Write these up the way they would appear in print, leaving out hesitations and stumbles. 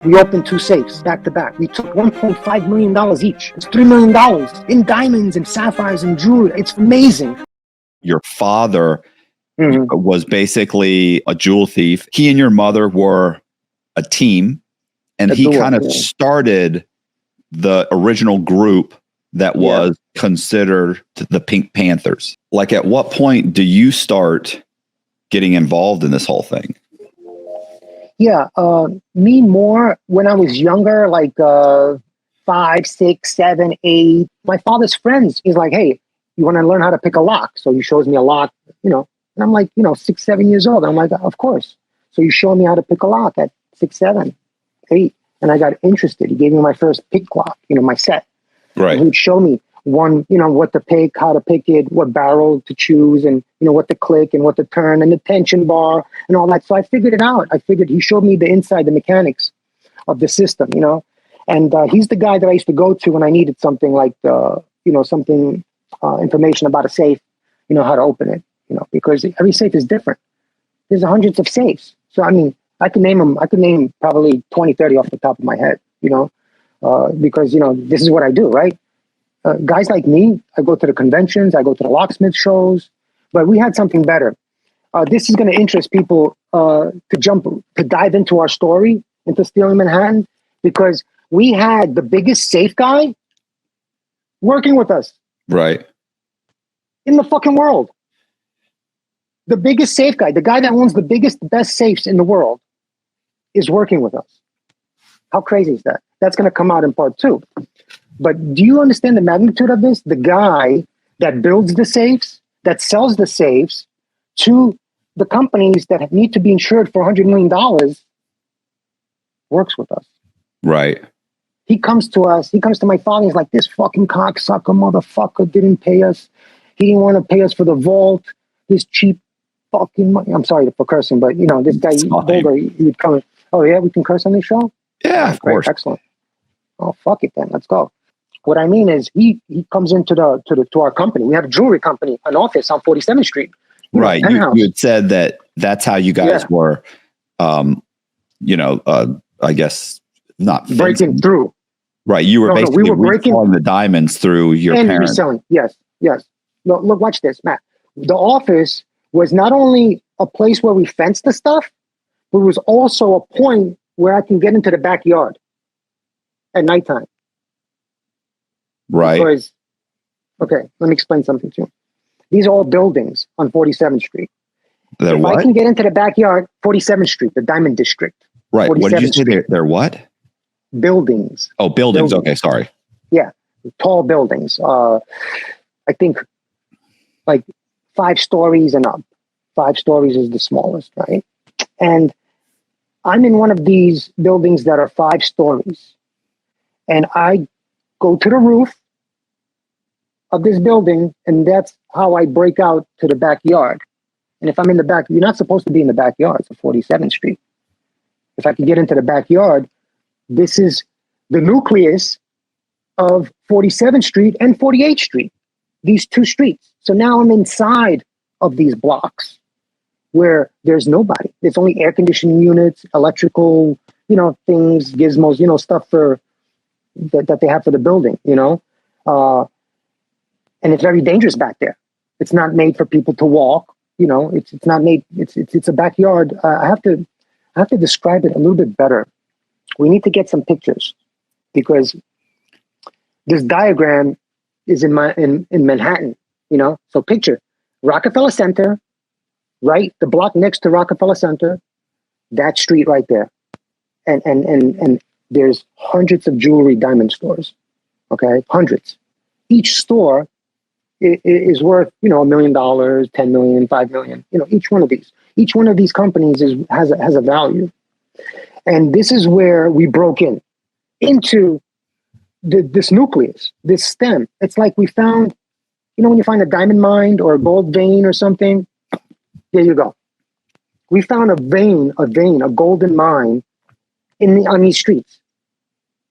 We opened 2 safes back to back. We took $1.5 million each. It's $3 million in diamonds and sapphires and jewelry. It's amazing. Your father was basically a jewel thief. He and your mother were a team, and he kind of started the original group that was considered the Pink Panthers. Like, at what point do you start getting involved in this whole thing? Yeah, me more when I was younger, like 5, 6, 7, 8. My father's friends, he's like, hey, you want to learn how to pick a lock? So he shows me a lock, and I'm like, 6, 7 years old. I'm like, of course. So you showed me how to pick a lock at 6, 7, 8. And I got interested. He gave me my first pick lock, my set. Right. And he'd show me what to pick, how to pick it, what barrel to choose, and what to click and what to turn, and the tension bar and all that. So I figured it out. He showed me the inside, the mechanics of the system, and he's the guy that I used to go to when I needed something like information about a safe, how to open it, because every safe is different. There's hundreds of safes. So I could name them. I could name probably 20, 30 off the top of my head, because this is what I do, right? Guys like me, I go to the conventions, I go to the locksmith shows, but we had something better. This is going to interest people to dive into our story, into stealing Manhattan, because we had the biggest safe guy working with us. Right. In the fucking world. The biggest safe guy, the guy that owns the biggest, best safes in the world, is working with us. How crazy is that? That's going to come out in part 2. But do you understand the magnitude of this? The guy that builds the safes, that sells the safes to the companies that need to be insured for $100 million, works with us. Right. He comes to us. He comes to my father. He's like, this fucking cocksucker motherfucker didn't pay us. He didn't want to pay us for the vault. This cheap fucking money. I'm sorry for cursing, but this guy, Boulder, he would come. Oh yeah, we can curse on this show? Yeah, of course. Excellent. Oh, fuck it then. Let's go. What I mean is he comes into to our company. We have a jewelry company, an office on 47th Street. Right. You had said that's how you guys were, I guess not breaking through. Right. You were basically we were breaking the diamonds through your parents. Reselling. Yes. Look, watch this, Matt. The office was not only a place where we fenced the stuff, but it was also a point where I can get into the backyard at nighttime. Right. Because, okay, let me explain something to you. These are all buildings on 47th Street. If I can get into the backyard, 47th Street, the Diamond District. Right. What did you say? They're what? Buildings. Oh, buildings. Okay, sorry. Yeah, tall buildings. I think like 5 stories and up. 5 stories is the smallest, right? And I'm in one of these buildings that are 5 stories. And I go to the roof of this building, and that's how I break out to the backyard. And if I'm in the back, you're not supposed to be in the backyard. It's 47th Street. If I could get into the backyard, this is the nucleus of 47th Street and 48th Street, these 2 streets. So now I'm inside of these blocks where there's nobody. There's only air conditioning units, electrical, things, gizmos, stuff for that they have for the building, and it's very dangerous back there. It's not made for people to walk. It's not made. It's a backyard. I have to describe it a little bit better. We need to get some pictures because this diagram is in Manhattan. So picture Rockefeller Center, right? The block next to Rockefeller Center, that street right there, and there's hundreds of jewelry diamond stores. Okay, hundreds. Each store is worth, $1 million, 10 million, 5 million. Each one of these companies has a value, and this is where we broke into this nucleus, this stem. It's like we found, when you find a diamond mine or a gold vein or something. There you go. We found a golden mine on these streets,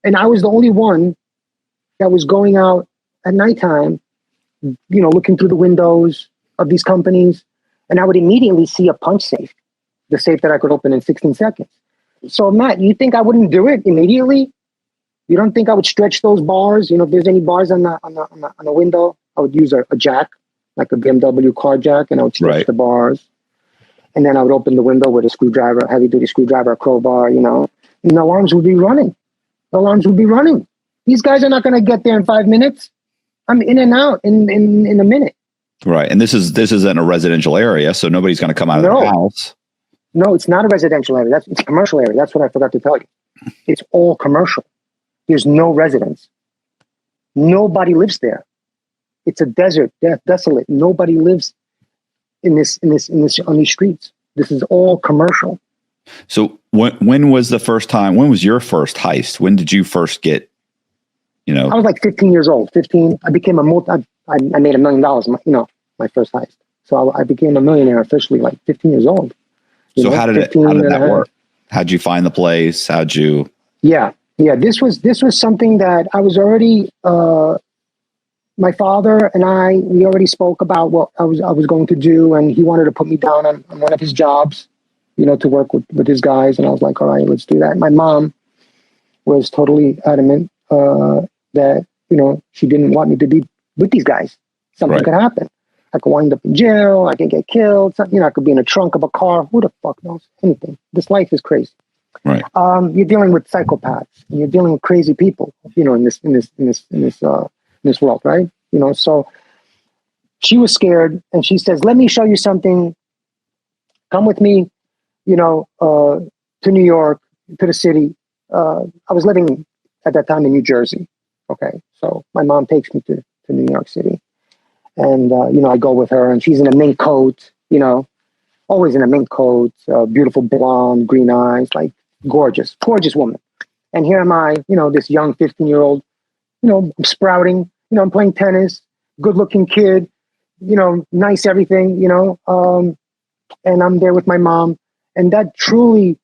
and I was the only one that was going out at nighttime, looking through the windows of these companies, and I would immediately see a punch safe, the safe that I could open in 16 seconds. So Matt, you think I wouldn't do it immediately? You don't think I would stretch those bars? If there's any bars on the window, I would use a jack, like a BMW car jack, and I would stretch the bars. And then I would open the window with a screwdriver, heavy duty screwdriver, a crowbar, and the alarms would be running. The alarms would be running. These guys are not going to get there in 5 minutes. I'm in and out in a minute. Right. And this isn't a residential area, so nobody's going to come out of the house. No, it's not a residential area. It's a commercial area. That's what I forgot to tell you. It's all commercial. There's no residence. Nobody lives there. It's a desert, desolate. Nobody lives on these streets. This is all commercial. So when was the first time? When was your first heist? When did you first get? I was like 15 years old. 15. I became I made $1 million. My first heist. So I became a millionaire officially like 15 years old. So how did that work? How'd you find the place? How'd you? Yeah. This was something that I was already. My father and we already spoke about what I was going to do, and he wanted to put me down on one of his jobs, to work with his guys. And I was like, all right, let's do that. My mom was totally adamant that she didn't want me to be with these guys. Something could happen. I could wind up in jail. I could get killed. I could be in the trunk of a car. Who the fuck knows anything? This life is crazy. Right. You're dealing with psychopaths. And you're dealing with crazy people. In this world, right? So she was scared, and she says, "Let me show you something. Come with me, to New York, to the city." I was living at that time in New Jersey. Okay, so my mom takes me to New York City, and I go with her, and she's in a mink coat. Always in a mink coat, beautiful blonde, green eyes, like gorgeous woman. And here am I, this young 15-year-old. I'm sprouting. I'm playing tennis, good-looking kid, nice everything, and I'm there with my mom. And that truly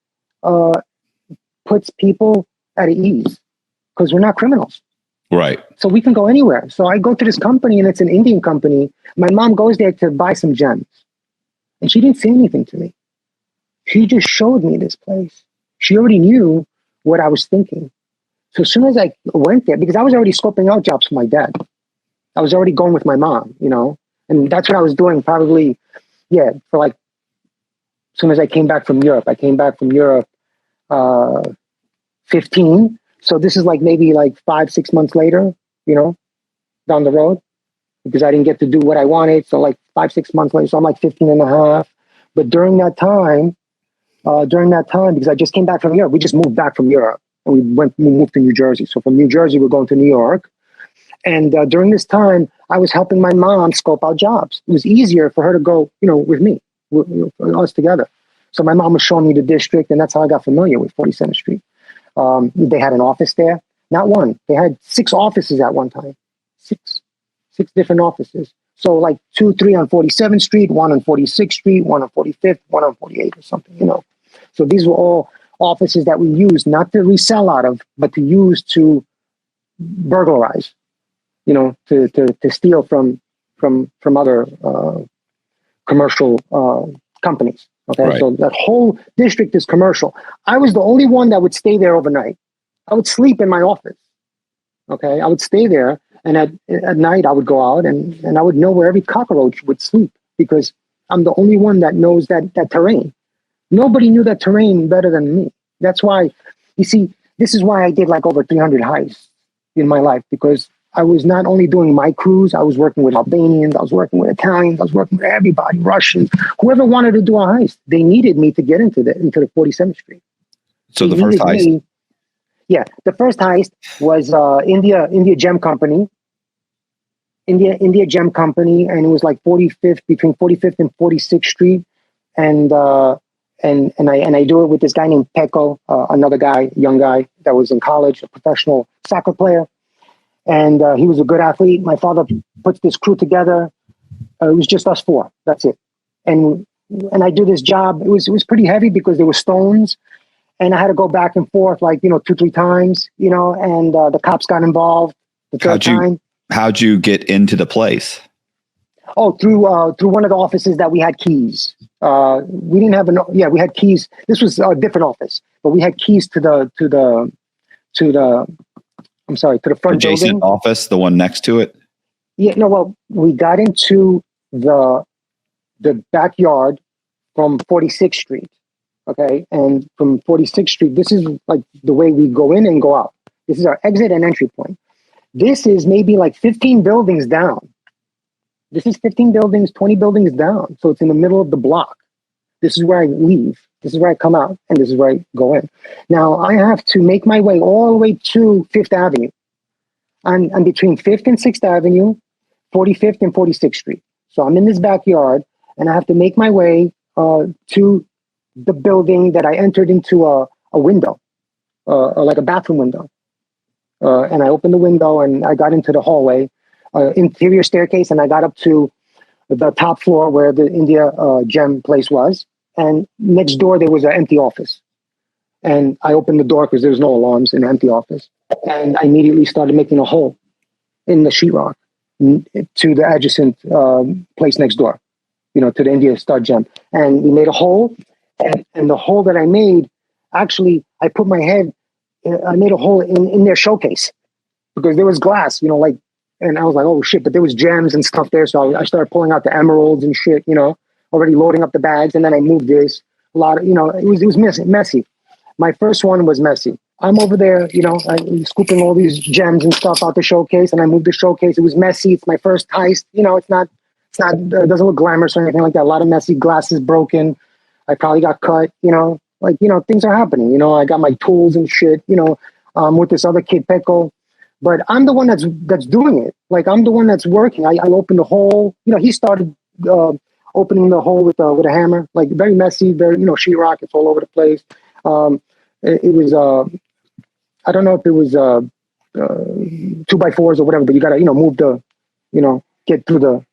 puts people at ease because we're not criminals. Right. So we can go anywhere. So I go to this company, and it's an Indian company. My mom goes there to buy some gems. And she didn't say anything to me. She just showed me this place. She already knew what I was thinking. So as soon as I went there, because I was already scoping out jobs for my dad, I was already going with my mom, and that's what I was doing probably, for like, as soon as I came back from Europe. I came back from Europe 15. So this is like maybe like 5-6 months later, down the road, because I didn't get to do what I wanted. So like 5-6 months later, so I'm like 15 and a half. But during that time, because I just came back from Europe, we just moved back from Europe. And we moved to New Jersey. So from New Jersey, we're going to New York. And during this time, I was helping my mom scope out jobs. It was easier for her to go, with me, us together. So my mom was showing me the district, and that's how I got familiar with 47th Street. They had an office there, not one. They had 6 offices at one time, six different offices. So like 2, 3 on 47th Street, 1 on 46th Street, 1 on 45th, 1 on 48th or something, So these were all offices that we used not to resell out of, but to use to burglarize, to steal from other commercial companies. Okay, right. So that whole district is commercial. I was the only one that would stay there overnight. I would sleep in my office. Okay, I would stay there, and at night I would go out and I would know where every cockroach would sleep because I'm the only one that knows that terrain. Nobody knew that terrain better than me. That's why, you see, this is why I did like over 300 heists in my life, because I was not only doing my crews, I was working with Albanians, I was working with Italians, I was working with everybody, Russians, whoever wanted to do a heist. They needed me to get into the 47th Street. So the first heist? The first heist was India Gem Company. India Gem Company, and it was like 45th, between 45th and 46th Street. And I do it with this guy named Pecco, another guy, young guy that was in college, a professional soccer player. And he was a good athlete. My father puts this crew together. It was just us 4. That's it. And I do this job. It was pretty heavy because there were stones. And I had to go back and forth like, 2-3 times, and the cops got involved the third time. How'd you get into the place? Oh, through one of the offices that we had keys. We didn't have we had keys. This was a different office, but we had keys to the front adjacent building. Office, the one next to it. Yeah, no, well, we got into the backyard from 46th Street, okay? And from 46th Street, this is like the way we go in and go out. This is our exit and entry point. This is maybe like 15 buildings down. This is 15 buildings, 20 buildings down. So it's in the middle of the block. This is where I leave. This is where I come out, and this is where I go in. Now, I have to make my way all the way to 5th Avenue. I'm between 5th and 6th Avenue, 45th and 46th Street. So I'm in this backyard, and I have to make my way to the building that I entered into a window, like a bathroom window. And I opened the window, and I got into the hallway, interior staircase, and I got up to the top floor where the India gem place was. And next door, there was an empty office. And I opened the door because there was no alarms in the empty office. And I immediately started making a hole in the sheetrock to the adjacent place next door, to the India Star Gem. And we made a hole. And the hole that I made, actually, I put my head, I made a hole in their showcase because there was glass, and I was like, oh shit, but there was gems and stuff there. So I started pulling out the emeralds and shit, already loading up the bags. And then I moved this a lot of, it was messy. My first one was messy. I'm over there, I'm scooping all these gems and stuff out the showcase, and I moved the showcase. It was messy. It's my first heist. It doesn't look glamorous or anything like that. A lot of messy, glasses broken. I probably got cut, things are happening. I got my tools and shit, with this other kid, Peko. But I'm the one that's doing it. Like, I'm the one that's working. I opened the hole. He started opening the hole with a hammer, like very messy, very, sheetrock. It's all over the place. It was, I don't know if it was 2x4s or whatever, but you got to, move the, get to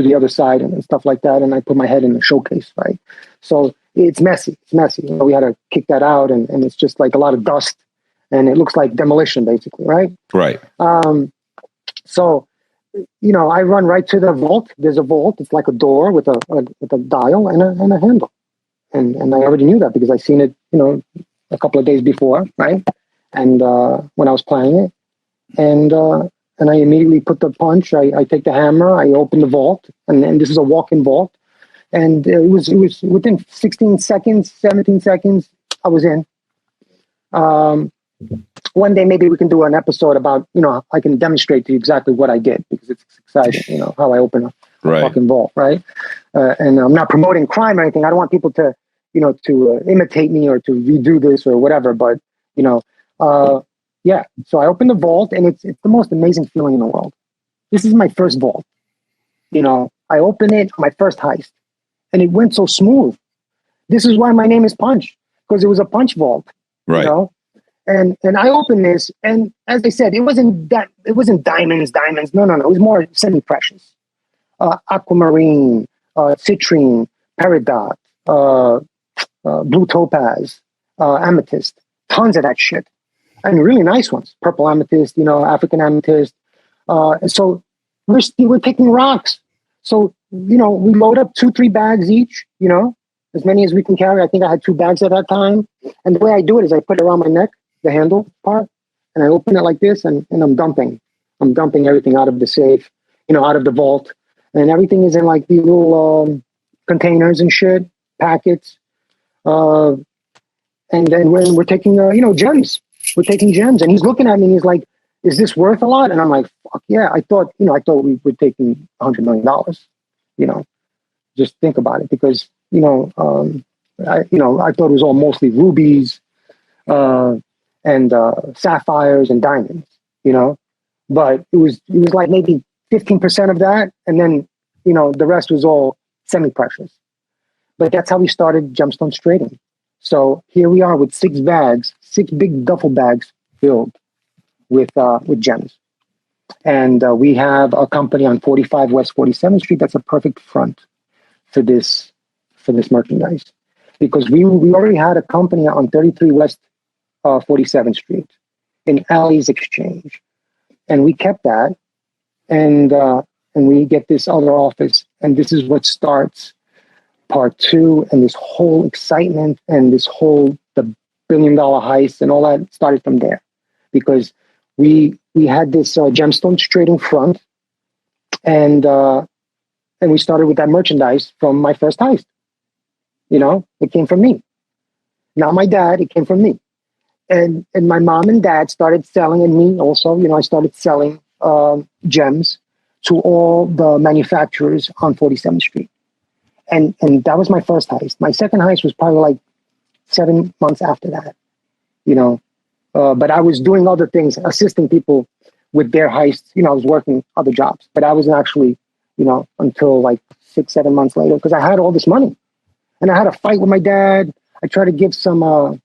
the other side and stuff like that. And I put my head in the showcase, right? So it's messy. It's messy. We had to kick that out, and it's just like a lot of dust, and it looks like demolition, basically, right? Right. So, I run right to the vault. There's a vault. It's like a door with a dial and a handle. And I already knew that because I seen it, a couple of days before, right? And when I was playing it, and I immediately put the punch. I take the hammer. I open the vault, and this is a walk-in vault. And it was within 16 seconds, 17 seconds, I was in. One day maybe we can do an episode about, I can demonstrate to you exactly what I did because it's exciting, how I open a fucking vault, right? And I'm not promoting crime or anything. I don't want people to, to imitate me or to redo this or whatever. But, yeah. So I opened the vault, and it's the most amazing feeling in the world. This is my first vault. I opened it, my first heist, and it went so smooth. This is why my name is Punch, because it was a punch vault, right? And I opened this, and as I said, it wasn't diamonds. No. It was more semi-precious. Aquamarine, citrine, peridot, blue topaz, amethyst, tons of that shit. And really nice ones, purple amethyst, African amethyst. So we're taking rocks. So, we load up 2-3 bags each, as many as we can carry. I think I had 2 bags at that time. And the way I do it is I put it around my neck, the handle part, and I open it like this, and I'm dumping. I'm dumping everything out of the safe, out of the vault. And everything is in like these little containers and shit, packets. And then when we're taking, gems, we're taking gems. And he's looking at me and he's like, is this worth a lot? And I'm like, fuck yeah. I thought we were taking $100 million, just think about it. Because, I thought it was all mostly rubies and sapphires and diamonds, but it was like maybe 15% of that. And then, the rest was all semi-precious. But that's how we started Gemstones Trading. So here we are with 6 big duffel bags filled with gems. And we have a company on 45 West 47th Street. That's a perfect front for this merchandise, because we already had a company on 33 West 47th Street in Alley's Exchange, and we kept that, and we get this other office, and this is what starts part two, and this whole excitement and this whole the $1 billion heist and all that started from there, because we had this gemstones trading front, and we started with that merchandise from my first heist. You know, it came from me. Not my dad, it came from me. And my mom and dad started selling, and me also, you know, I started selling gems to all the manufacturers on 47th Street. And that was my first heist. My second heist was probably like 7 months after that, you know. But I was doing other things, assisting people with their heists. You know, I was working other jobs, but I wasn't actually, you know, until like 6, 7 months later, because I had all this money. And I had a fight with my dad. I tried to give some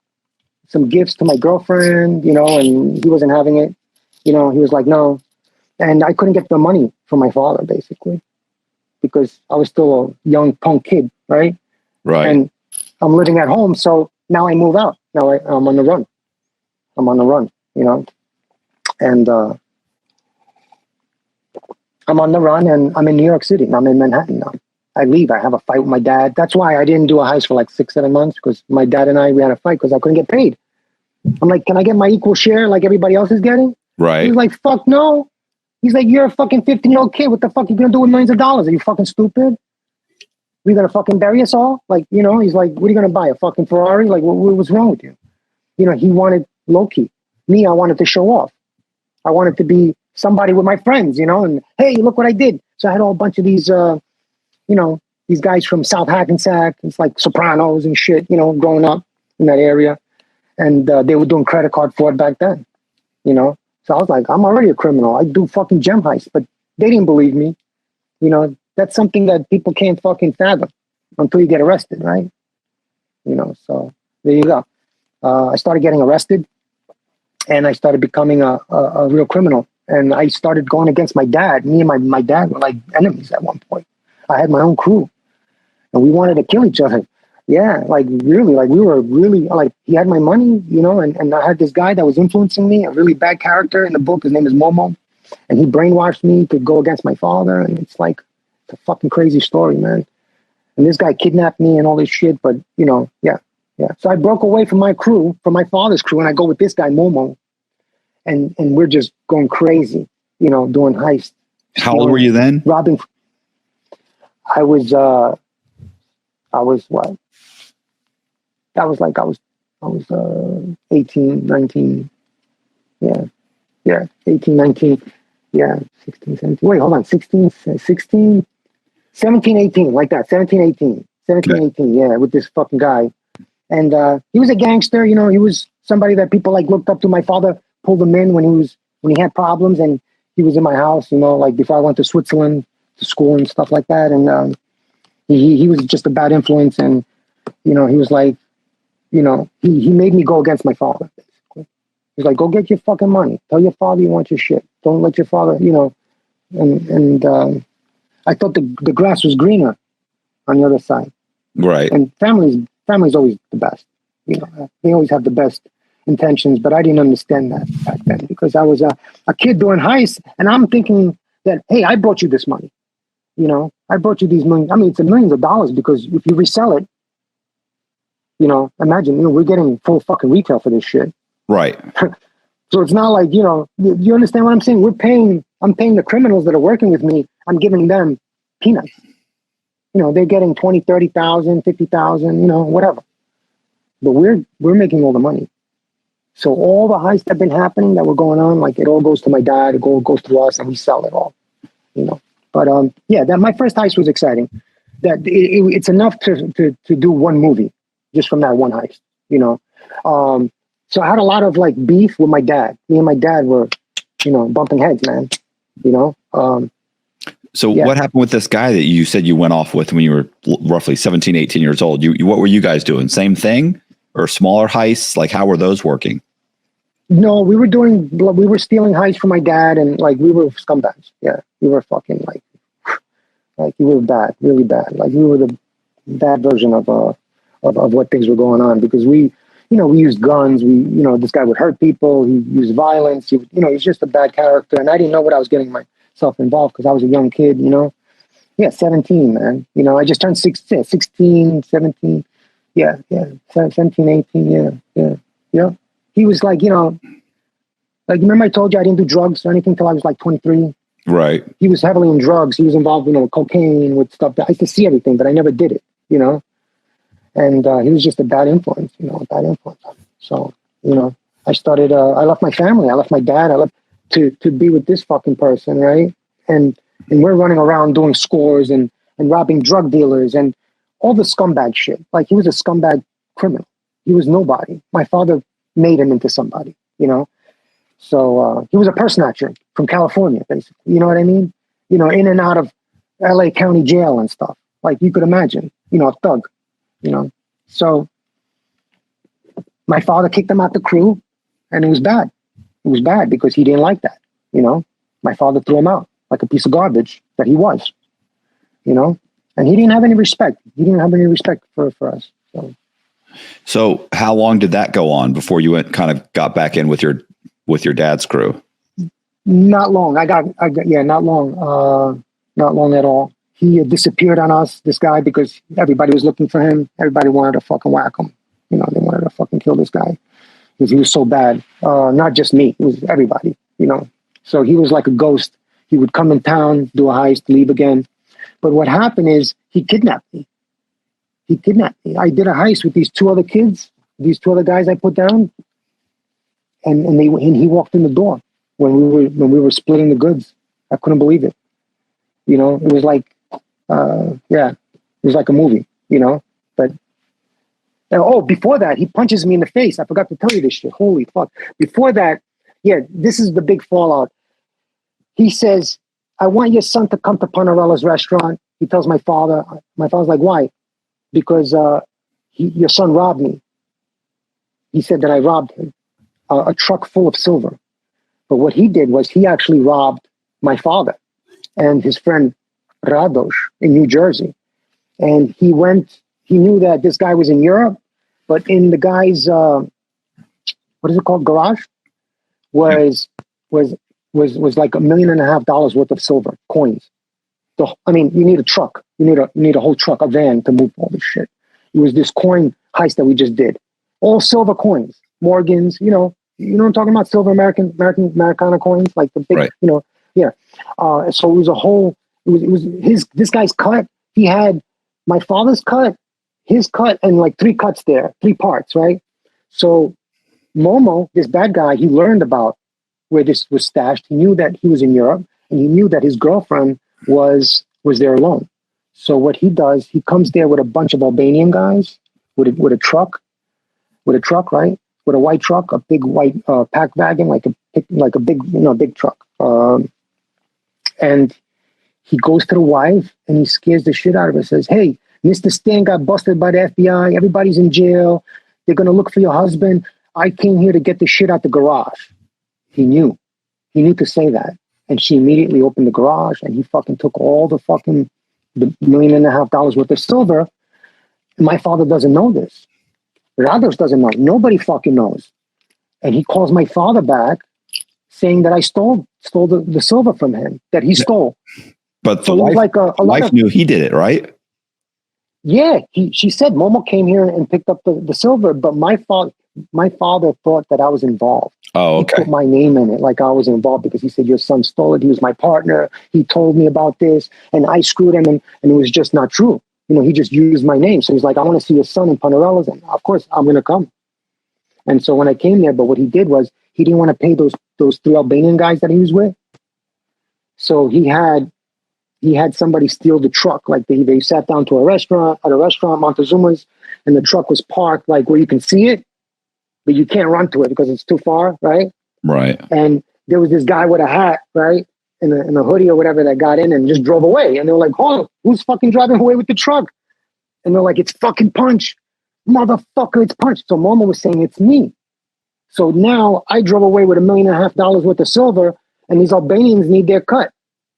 gifts to my girlfriend, you know, and he wasn't having it. You know, he was like, no. And I couldn't get the money from my father, basically, because I was still a young punk kid, right? Right. And I'm living at home, so now I move out. Now I'm on the run. I'm on the run, you know. And I'm on the run, and I'm in New York City. I'm in Manhattan now. I leave. I have a fight with my dad. That's why I didn't do a heist for like 6, 7 months, because my dad and we had a fight because I couldn't get paid. I'm like, can I get my equal share like everybody else is getting? Right. He's like, fuck no. He's like, you're a fucking 15-year-old kid. What the fuck are you going to do with millions of dollars? Are you fucking stupid? Are you going to fucking bury us all? Like, you know, he's like, what are you going to buy? A fucking Ferrari? Like, what's wrong with you? You know, he wanted low-key. Me, I wanted to show off. I wanted to be somebody with my friends, you know, and hey, look what I did. So I had a whole bunch of these, you know, these guys from South Hackensack. It's like Sopranos and shit, you know, growing up in that area. And they were doing credit card fraud back then, you know. So I was like, I'm already a criminal. I do fucking gem heists. But they didn't believe me. You know, that's something that people can't fucking fathom until you get arrested, right? You know, so there you go. I started getting arrested, and I started becoming a real criminal. And I started going against my dad. Me and my dad were like enemies at one point. I had my own crew, and we wanted to kill each other. Yeah, like really, like we were really, like he had my money, you know, and I had this guy that was influencing me, a really bad character in the book. His name is Momo, and he brainwashed me to go against my father. And it's like, it's a fucking crazy story, man. And this guy kidnapped me and all this shit, but you know, yeah. So I broke away from my crew, from my father's crew, and I go with this guy, Momo. And we're just going crazy, you know, doing heists. How old were you then? Robbing. I was what? I was 18, 19. Yeah, 18, 19. Yeah, 16, 17. Wait, hold on. 16, 17, 18, like that. 17, 18. 17, 18, yeah, with this fucking guy. And he was a gangster, you know, he was somebody that people like looked up to. My father pulled him in when he had problems, and he was in my house, you know, like before I went to Switzerland to school and stuff like that. And he was just a bad influence, and you know, he was like, you know, he made me go against my father, basically. He's like, go get your fucking money. Tell your father you want your shit. Don't let your father, you know. And I thought the grass was greener on the other side. Right. And family's always the best. You know, they always have the best intentions, but I didn't understand that back then because I was a kid doing heists, and I'm thinking that, hey, I brought you this money. You know, I brought you these millions. I mean, it's millions of dollars because if you resell it, you know, imagine, you know, we're getting full fucking retail for this shit. Right. So it's not like, you know, you understand what I'm saying? I'm paying the criminals that are working with me. I'm giving them peanuts. You know, they're getting 20, 30,000, 50,000, you know, whatever. But we're making all the money. So all the heists that have been happening that were going on, like it all goes to my dad, it all goes to us, and we sell it all, you know. But yeah, that my first heist was exciting. That it's enough to do one movie just from that one heist, you know. So I had a lot of like beef with my dad. Me and my dad were, you know, bumping heads, man. You know. So what happened with this guy that you said you went off with when you were roughly 17, 18 years old? What were you guys doing? Same thing or smaller heists? Like how were those working? No, we were stealing heists from my dad, and like we were scumbags. Yeah, we were fucking like we were bad, really bad. Like we were the bad version of what things were going on because we used guns. This guy would hurt people. He used violence. He's just a bad character, and I didn't know what I was getting myself involved because I was a young kid, you know. Yeah, 17, man. You know, I just turned 16, 17. Yeah, 17, 18. Yeah. He was like, you know, like, remember I told you I didn't do drugs or anything till I was like 23? Right. He was heavily in drugs. He was involved, you know, with cocaine, with stuff that I used to see everything, but I never did it, you know? And he was just a bad influence, you know, a bad influence. So, you know, I left my family. I left my dad. I left to be with this fucking person, right? And we're running around doing scores and robbing drug dealers and all the scumbag shit. Like, he was a scumbag criminal. He was nobody. My father made him into somebody, you know? So he was a purse snatcher from California, basically. You know what I mean? You know, in and out of LA County jail and stuff. Like, you could imagine, you know, a thug, you know? So my father kicked him out the crew, and it was bad. It was bad because he didn't like that, you know? My father threw him out like a piece of garbage that he was, you know? And he didn't have any respect. He didn't have any respect for us. So how long did that go on before you got back in with your dad's crew? Not long. I got not long. Not long at all. He had disappeared on us, this guy, because everybody was looking for him. Everybody wanted to fucking whack him. You know, they wanted to fucking kill this guy because he was so bad. Not just me, it was everybody, you know. So he was like a ghost. He would come in town, do a heist, leave again. But what happened is he kidnapped me. I did a heist with these two other kids, these two other guys I put down. And he walked in the door when we were splitting the goods. I couldn't believe it. You know, it was like, it was like a movie, you know. But before that, he punches me in the face. I forgot to tell you this shit. Holy fuck! Before that, this is the big fallout. He says, "I want your son to come to Panerella's restaurant." He tells my father. My father's like, "Why?" Because your son robbed me. He said that I robbed him. A truck full of silver. But what he did was he actually robbed my father and his friend Radosh in New Jersey. And he knew that this guy was in Europe, but in the guy's, what is it called? Garage was like $1.5 million worth of silver coins. I mean, you need a truck. You need a whole truck, a van to move all this shit. It was this coin heist that we just did. All silver coins. Morgans, you know what I'm talking about? Silver Americana coins, like the big, right. You know, yeah. So it was this guy's cut. He had my father's cut, his cut, and like 3 cuts there, 3 parts, right? So Momo, this bad guy, he learned about where this was stashed. He knew that he was in Europe, and he knew that his girlfriend was there alone. So what he does, he comes there with a bunch of Albanian guys with a truck, right? With a white truck, a big white pack wagon, like a big, you know, big truck. And he goes to the wife and he scares the shit out of her. Says, "Hey, Mr. Stan got busted by the FBI. Everybody's in jail. They're gonna look for your husband. I came here to get the shit out the garage." He knew to say that, and she immediately opened the garage and he fucking took all the $1.5 million worth of silver. And my father doesn't know this. Radosh doesn't know. Nobody fucking knows. And he calls my father back saying that I stole the silver from him, that he stole. But the wife knew he did it, right? Yeah. She said Momo came here and picked up the silver, but my father thought that I was involved. Oh, okay. He put my name in it like I was involved because he said, "Your son stole it. He was my partner. He told me about this and I screwed him." And it was just not true. You know, he just used my name. So he's like, "I want to see your son in Panerella's." And of course, I'm going to come. And so when I came there, but what he did was he didn't want to pay those 3 Albanian guys that he was with. So he had somebody steal the truck. Like they sat down to a restaurant, Montezuma's, and the truck was parked like where you can see it, but you can't run to it because it's too far, right? Right. And there was this guy with a hat, right? In a hoodie or whatever that got in and just drove away. And they were like, "Oh, who's fucking driving away with the truck?" And they're like, "It's fucking Punch. Motherfucker, it's Punch." So Momo was saying it's me. So now I drove away with $1.5 million worth of silver, and these Albanians need their cut.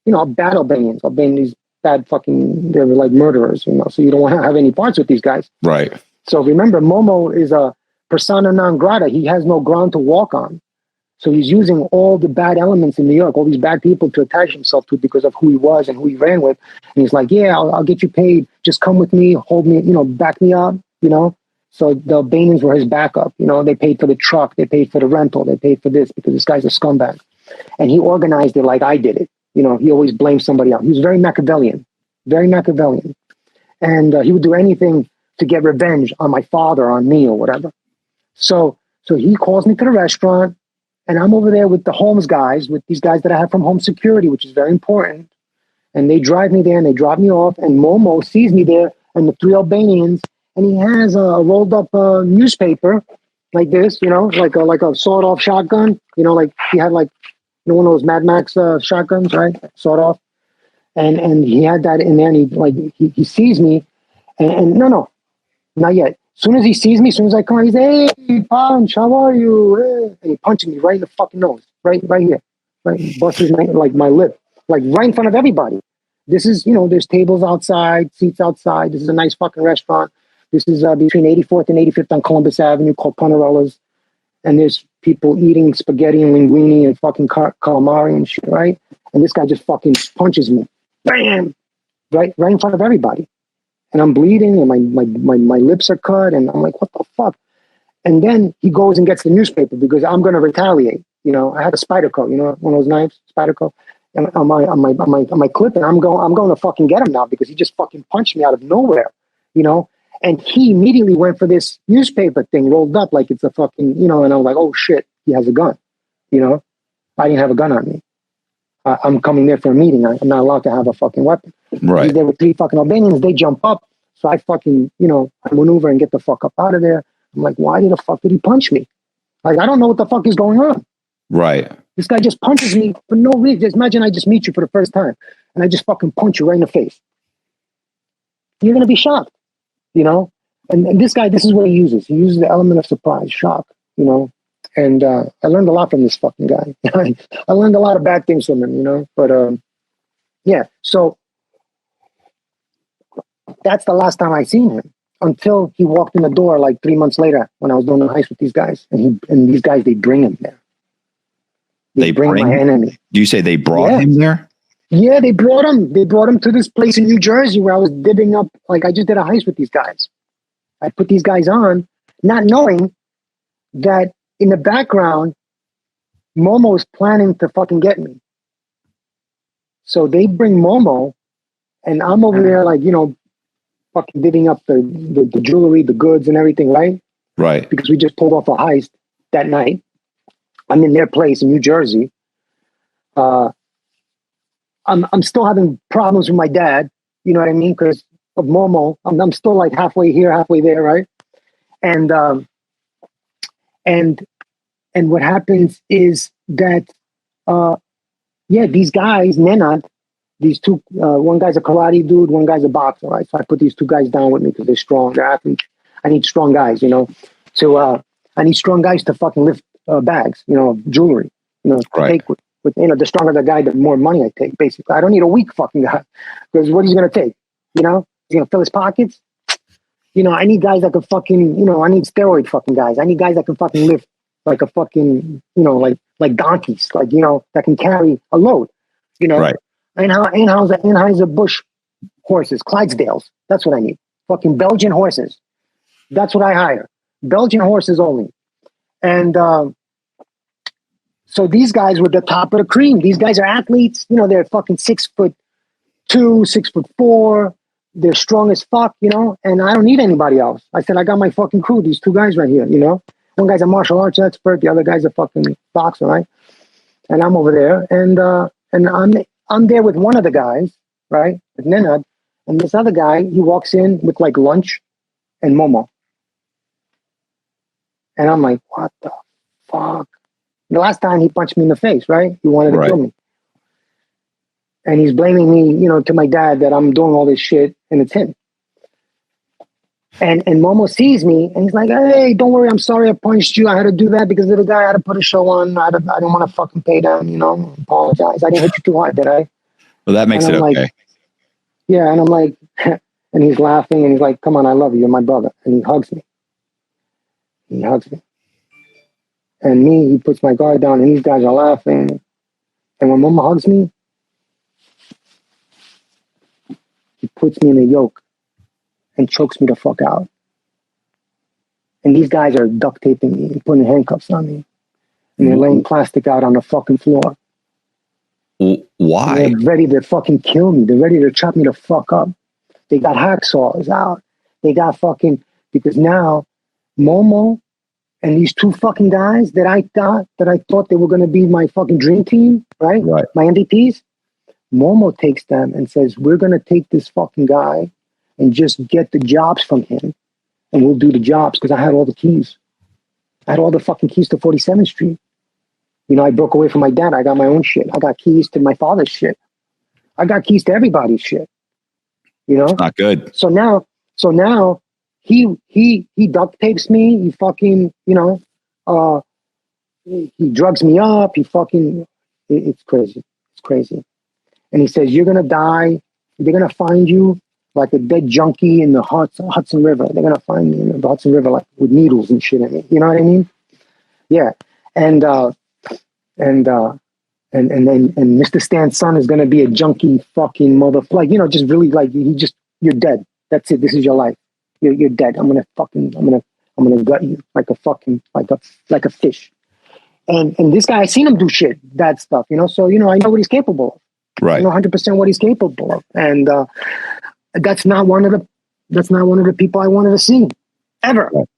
You know, bad Albanians. These bad fucking, they're like murderers, you know, so you don't want to have any parts with these guys. Right. So remember, Momo is a persona non grata. He has no ground to walk on. So he's using all the bad elements in New York, all these bad people to attach himself to because of who he was and who he ran with. And he's like, yeah, I'll get you paid. Just come with me, hold me, back me up, So the Albanians were his backup. They paid for the truck, they paid for the rental, they paid for this because this guy's a scumbag. And he organized it like I did it. He always blamed somebody else. He was very Machiavellian. And he would do anything to get revenge on my father, on me or whatever. So he calls me to the restaurant. And I'm over there with the Holmes guys, with these guys that I have from home security, which is very important. And they drive me there and they drop me off. And Momo sees me there and the 3 Albanians. And he has a rolled up newspaper like this, like a sawed off shotgun. Like he had one of those Mad Max shotguns, right? Sawed off. And he had that in there. And he sees me. And no, not yet. As soon as he sees me, as soon as I come, he's, hey, Punch, how are you? Hey. And he punches me right in the fucking nose, right here. Right? Busts my lip, right in front of everybody. This is, there's tables outside, seats outside. This is a nice fucking restaurant. This is between 84th and 85th on Columbus Avenue called Panerella's. And there's people eating spaghetti and linguine and fucking calamari and shit, right? And this guy just fucking punches me. Bam! Right in front of everybody. And I'm bleeding and my lips are cut and I'm like, what the fuck? And then he goes and gets the newspaper because I'm going to retaliate. I had a Spyderco, one of those knives, Spyderco, and on my clip, and I'm going to fucking get him now because he just fucking punched me out of nowhere, And he immediately went for this newspaper thing rolled up like it's a fucking, and I'm like, oh shit, he has a gun, I didn't have a gun on me. I'm coming there for a meeting. I'm not allowed to have a fucking weapon. Right. He's there with 3 fucking Albanians. They jump up. So I fucking, I maneuver and get the fuck up out of there. I'm like, why the fuck did he punch me? Like, I don't know what the fuck is going on. Right. This guy just punches me for no reason. Just imagine I just meet you for the first time and I just fucking punch you right in the face. You're going to be shocked, And this guy, this is what he uses. He uses the element of surprise, shock, And I learned a lot from this fucking guy. I learned a lot of bad things from him, But yeah, so that's the last time I seen him until he walked in the door like 3 months later when I was doing the heist with these guys. And these guys, they bring him there. They bring my enemy. Do you say they brought him there? Yeah, they brought him. They brought him to this place in New Jersey where I was dibbing up. Like I just did a heist with these guys. I put these guys on, not knowing that in the background, Momo's planning to fucking get me. So they bring Momo, and I'm over there like, fucking digging up the jewelry, the goods and everything, right? Right. Because we just pulled off a heist that night. I'm in their place in New Jersey. I'm still having problems with my dad, you know what I mean? Because of Momo. I'm still like halfway here, halfway there, right? And what happens is that these guys, Nenad, these two, one guy's a karate dude, one guy's a boxer, right? So I put these 2 guys down with me because they're strong, they're athletes. I need strong guys, So I need strong guys to fucking lift bags, jewelry, to right. take with the stronger the guy, the more money I take, basically. I don't need a weak fucking guy because what he's going to take, He's going to fill his pockets. I need guys that can fucking, I need steroid fucking guys. I need guys that can fucking lift like a fucking, like donkeys, like, that can carry a load, Right. Anheuser-Busch horses, Clydesdales. That's what I need. Fucking Belgian horses. That's what I hire. Belgian horses only. And so these guys were the top of the cream. These guys are athletes. They're fucking 6'2", 6'4". They're strong as fuck, and I don't need anybody else. I said, I got my fucking crew, these 2 guys right here, One guy's a martial arts expert. The other guy's a fucking boxer, right? And I'm over there. And I'm there with one of the guys, right? With Nenad. And this other guy, he walks in with like lunch and Momo. And I'm like, what the fuck? The last time he punched me in the face, right? He wanted to kill me. And he's blaming me, to my dad that I'm doing all this shit and it's him. And Momo sees me and he's like, hey, don't worry, I'm sorry I punched you. I had to do that because the guy had to put a show on. I don't want to fucking pay them, apologize. I didn't hit you too hard, did I? Well, that makes it okay. Like, yeah, and I'm like, and he's laughing and he's like, come on, I love you. You're my brother. And he hugs me. And me, he puts my guard down, and these guys are laughing. And when Mama hugs me, he puts me in a yoke and chokes me the fuck out. And these guys are duct taping me and putting handcuffs on me. And they're laying plastic out on the fucking floor. Why? And they're ready to fucking kill me. They're ready to chop me the fuck up. They got hacksaws out. They got fucking, because now Momo and these two fucking guys that I thought they were going to be my fucking dream team, right? My MVPs. Momo takes them and says, we're going to take this fucking guy and just get the jobs from him. And we'll do the jobs, because I had all the keys. I had all the fucking keys to 47th Street. You know, I broke away from my dad. I got my own shit. I got keys to my father's shit. I got keys to everybody's shit. You know? It's not good. So now he duct tapes me. He fucking, you know, he drugs me up. He fucking, it's crazy. It's crazy. And he says, you're going to die. They're going to find you like a dead junkie in the Hudson River. They're going to find me in the Hudson River, like with needles and shit in me. You know what I mean? Yeah. And Mr. Stan's son is going to be a junkie fucking motherfucker. Like, you know, just really like, you're dead. That's it. This is your life. You're dead. I'm going to gut you like a fucking, like a fish. And this guy, I seen him do shit, bad stuff, you know? So, you know, I know what he's capable of. Right. I know 100% what he's capable of. And that's not one of the people I wanted to see ever. Right.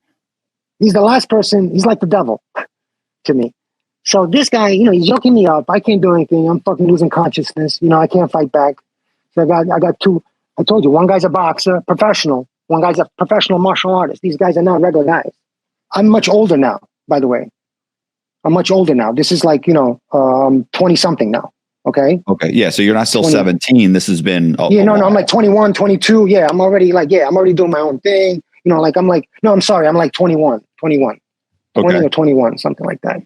He's the last person. He's like the devil to me. So this guy, you know, he's yoking me up. I can't do anything. I'm fucking losing consciousness. You know, I can't fight back. So I got two. I told you, one guy's a boxer, professional. One guy's a professional martial artist. These guys are not regular guys. I'm much older now, by the way. I'm much older now. This is like, you know, 20 something now. Okay. Okay. Yeah. So you're not still 17. This has been. No, I'm like 21, 22. Yeah. I'm already doing my own thing. You know, I'm like 21. 20 or 21, something like that.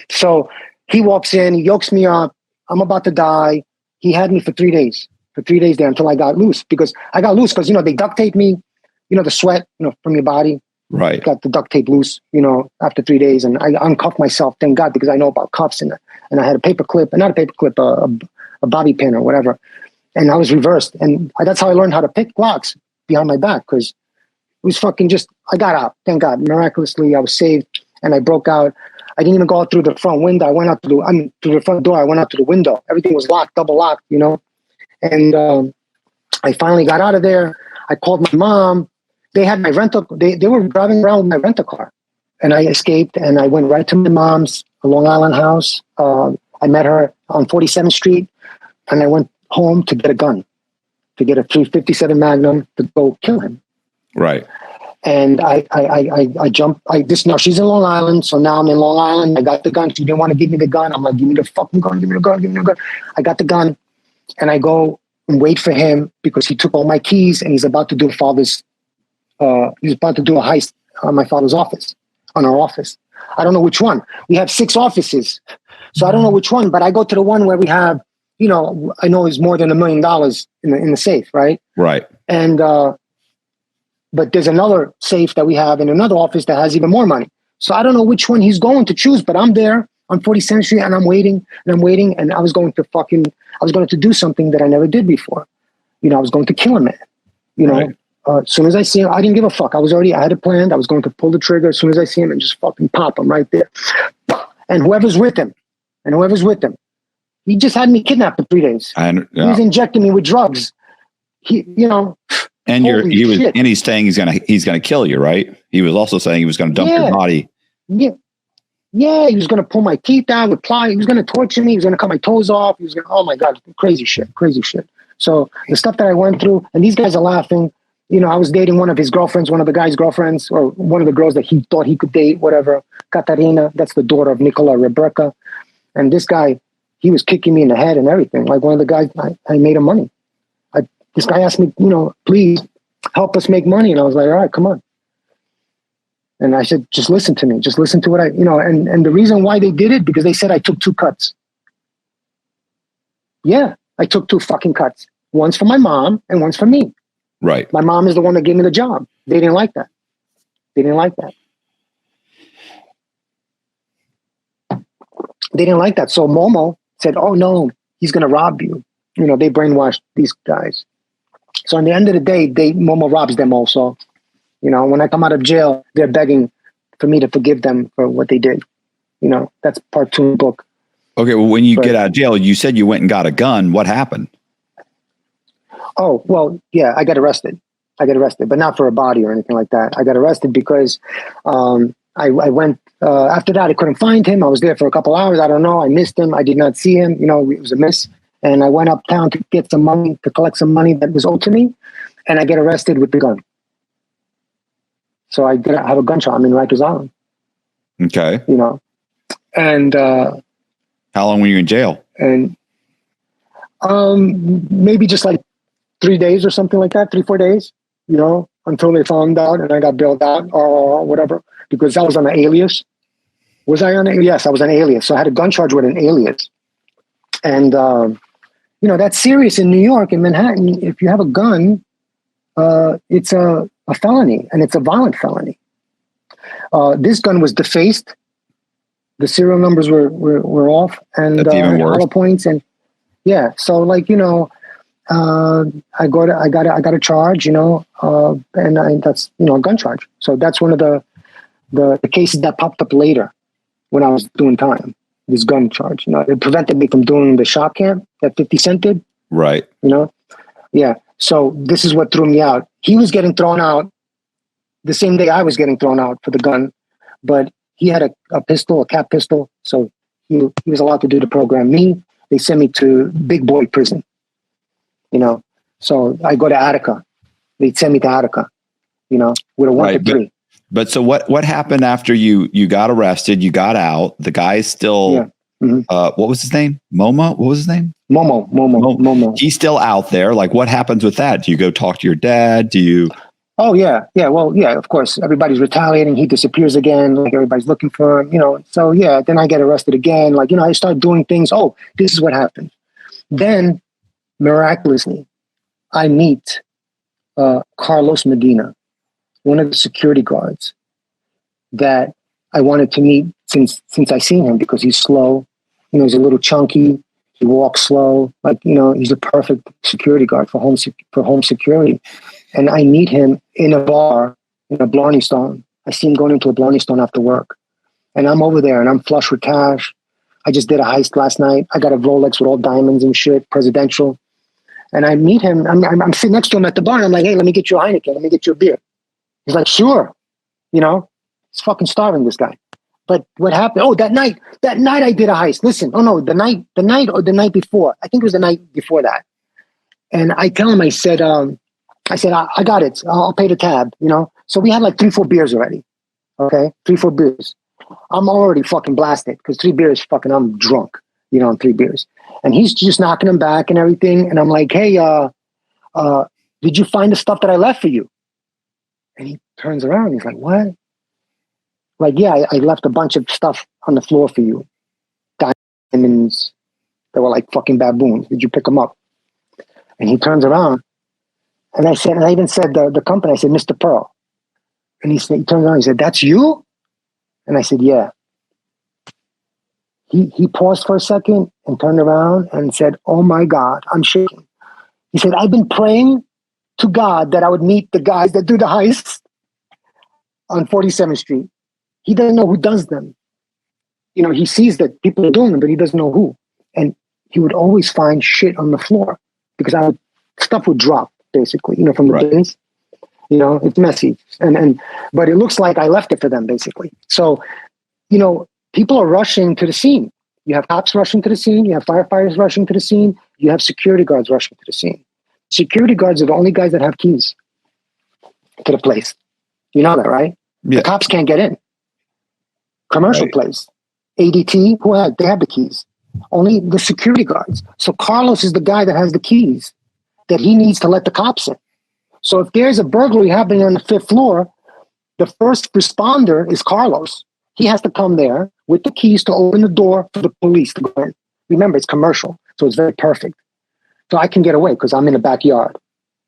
So he walks in, he yokes me up. I'm about to die. He had me for 3 days. For 3 days there until I got loose. Because, you know, they duct tape me, you know, the sweat, you know, from your body. Right. Got the duct tape loose, you know, after 3 days. And I uncuffed myself, thank God, because I know about cuffs. And I had a bobby pin or whatever. And I was reversed. And that's how I learned how to pick locks behind my back. Because it was fucking I got out. Thank God. Miraculously, I was saved. And I broke out. I didn't even go out through the front window. I went out through the front door. I went out to the window. Everything was locked, double locked, you know. And I finally got out of there. I called my mom. They had my rental. They were driving around with my rental car. And I escaped. And I went right to my mom's Long Island house. I met her on 47th Street. And I went home to get a gun, to get a 357 Magnum to go kill him. Right. And I jumped. Now she's in Long Island, so now I'm in Long Island. I got the gun. She didn't want to give me the gun. I'm like, give me the fucking gun. Give me the gun. Give me the gun. I got the gun, and I go and wait for him because he took all my keys and he's about to do a heist on my father's office, on our office. I don't know which one. We have 6 offices, so I don't know which one. But I go to the one where we have, you know, I know it's more than $1 million in the safe, right? Right. And but there's another safe that we have in another office that has even more money. So I don't know which one he's going to choose, but I'm there on 47th Street and I'm waiting. And I was going to do something that I never did before. You know, I was going to kill a man, you know. Right. As soon as I see him, I didn't give a fuck. I had it planned. I was going to pull the trigger as soon as I see him and just fucking pop him right there. And whoever's with him, he just had me kidnapped for 3 days. He was injecting me with drugs. And he's saying he's gonna kill you, right? He was also saying he was gonna dump your body. Yeah, he was gonna pull my teeth out with ply. He was gonna torture me. He was gonna cut my toes off. Oh my God, crazy shit. So the stuff that I went through, and these guys are laughing. You know, I was dating one of his girlfriends, one of the guy's girlfriends, or one of the girls that he thought he could date, whatever. Katarina, that's the daughter of Nicola Rebecca. And this guy, he was kicking me in the head and everything. Like one of the guys, I made him money. This guy asked me, you know, please help us make money. And I was like, all right, come on. And I said, just listen to me. Just listen to what and the reason why they did it, because they said I took 2 cuts. Yeah, I took 2 fucking cuts. One's for my mom and one's for me. Right. My mom is the one that gave me the job. They didn't like that. They didn't like that. So Momo said, oh no, he's going to rob you. You know, they brainwashed these guys. So in the end of the day, Momo robs them also. You know, when I come out of jail, they're begging for me to forgive them for what they did. You know, that's part 2 of the book. Okay, well, when you get out of jail, you said you went and got a gun. What happened? Oh, well, yeah, I got arrested, but not for a body or anything like that. I got arrested because I went, after that, I couldn't find him. I was there for a couple hours. I don't know. I missed him. I did not see him. You know, it was a miss. And I went uptown to get some money, to collect some money that was owed to me. And I get arrested with the gun. So I have a gunshot. I'm in Rikers Island. Okay. You know, and how long were you in jail? And maybe just like 3 days or something like that, 3-4 days, you know, until they found out and I got bailed out or whatever, because I was on an alias. Was I on an alias? Yes, I was an alias. So I had a gun charge with an alias. And, you know, that's serious in New York, in Manhattan. If you have a gun, it's a felony, and it's a violent felony. This gun was defaced. The serial numbers were off, and hollow points, and yeah. So like, you know, I got a charge, you know, and that's, you know, a gun charge. So that's one of the cases that popped up later when I was doing time. This gun charge, you know, it prevented me from doing the shop camp that 50 Cent did. Right. You know, yeah. So this is what threw me out. He was getting thrown out the same day I was getting thrown out for the gun, but he had a pistol, a cap pistol. So he was allowed to do the program. Me, they sent me to big boy prison, you know. So I go to Attica. They'd send me to Attica, you know, with a 1 to 3. But so what happened after you got arrested? You got out. The guy's still. Yeah. Mm-hmm. What was his name? Momo. What was his name? Momo. He's still out there. Like, what happens with that? Do you go talk to your dad? Do you? Oh yeah. Well, yeah. Of course, everybody's retaliating. He disappears again. Like, everybody's looking for him. You know. So yeah. Then I get arrested again. Like, you know, I start doing things. Oh, this is what happened. Then, miraculously, I meet Carlos Medina, one of the security guards that I wanted to meet since I seen him, because he's slow. You know, he's a little chunky. He walks slow. Like, you know, he's a perfect security guard for home security. And I meet him in a bar in a Blarney Stone. I see him going into a Blarney Stone after work. And I'm over there and I'm flush with cash. I just did a heist last night. I got a Rolex with all diamonds and shit, presidential. And I meet him. I'm sitting next to him at the bar. And I'm like, hey, let me get you a Heineken. Let me get you a beer. He's like, sure. You know, he's fucking starving, this guy. But what happened? Oh, that night I did a heist. Listen, oh no, the night or the night before. I think it was the night before that. And I tell him, I said, I got it. I'll pay the tab, you know? So we had like 3-4 beers already. Okay. 3-4 beers. I'm already fucking blasted because 3 beers, fucking, I'm drunk, you know, on 3 beers. And he's just knocking them back and everything. And I'm like, hey, did you find the stuff that I left for you? And he turns around. He's like, what? Like, yeah, I left a bunch of stuff on the floor for you. Diamonds that were like fucking baboons. Did you pick them up? And he turns around. And I said, and I even said the company, I said, Mr. Pearl. And he turns around, he said, that's you? And I said, yeah. He paused for a second and turned around and said, oh my God, I'm shaking. He said, I've been praying to God that I would meet the guys that do the heists on 47th Street. He doesn't know who does them. You know, he sees that people are doing them, but he doesn't know who. And he would always find shit on the floor because stuff would drop, basically, you know, from the bins. You know, it's messy. But it looks like I left it for them, basically. So, you know, people are rushing to the scene. You have cops rushing to the scene. You have firefighters rushing to the scene. You have security guards rushing to the scene. Security guards are the only guys that have keys to the place. You know that, right? Yeah. The cops can't get in. Commercial place. ADT, they have the keys. Only the security guards. So Carlos is the guy that has the keys that he needs to let the cops in. So if there's a burglary happening on the 5th floor, the first responder is Carlos. He has to come there with the keys to open the door for the police to go in. Remember, it's commercial, so it's very perfect. So I can get away because I'm in the backyard.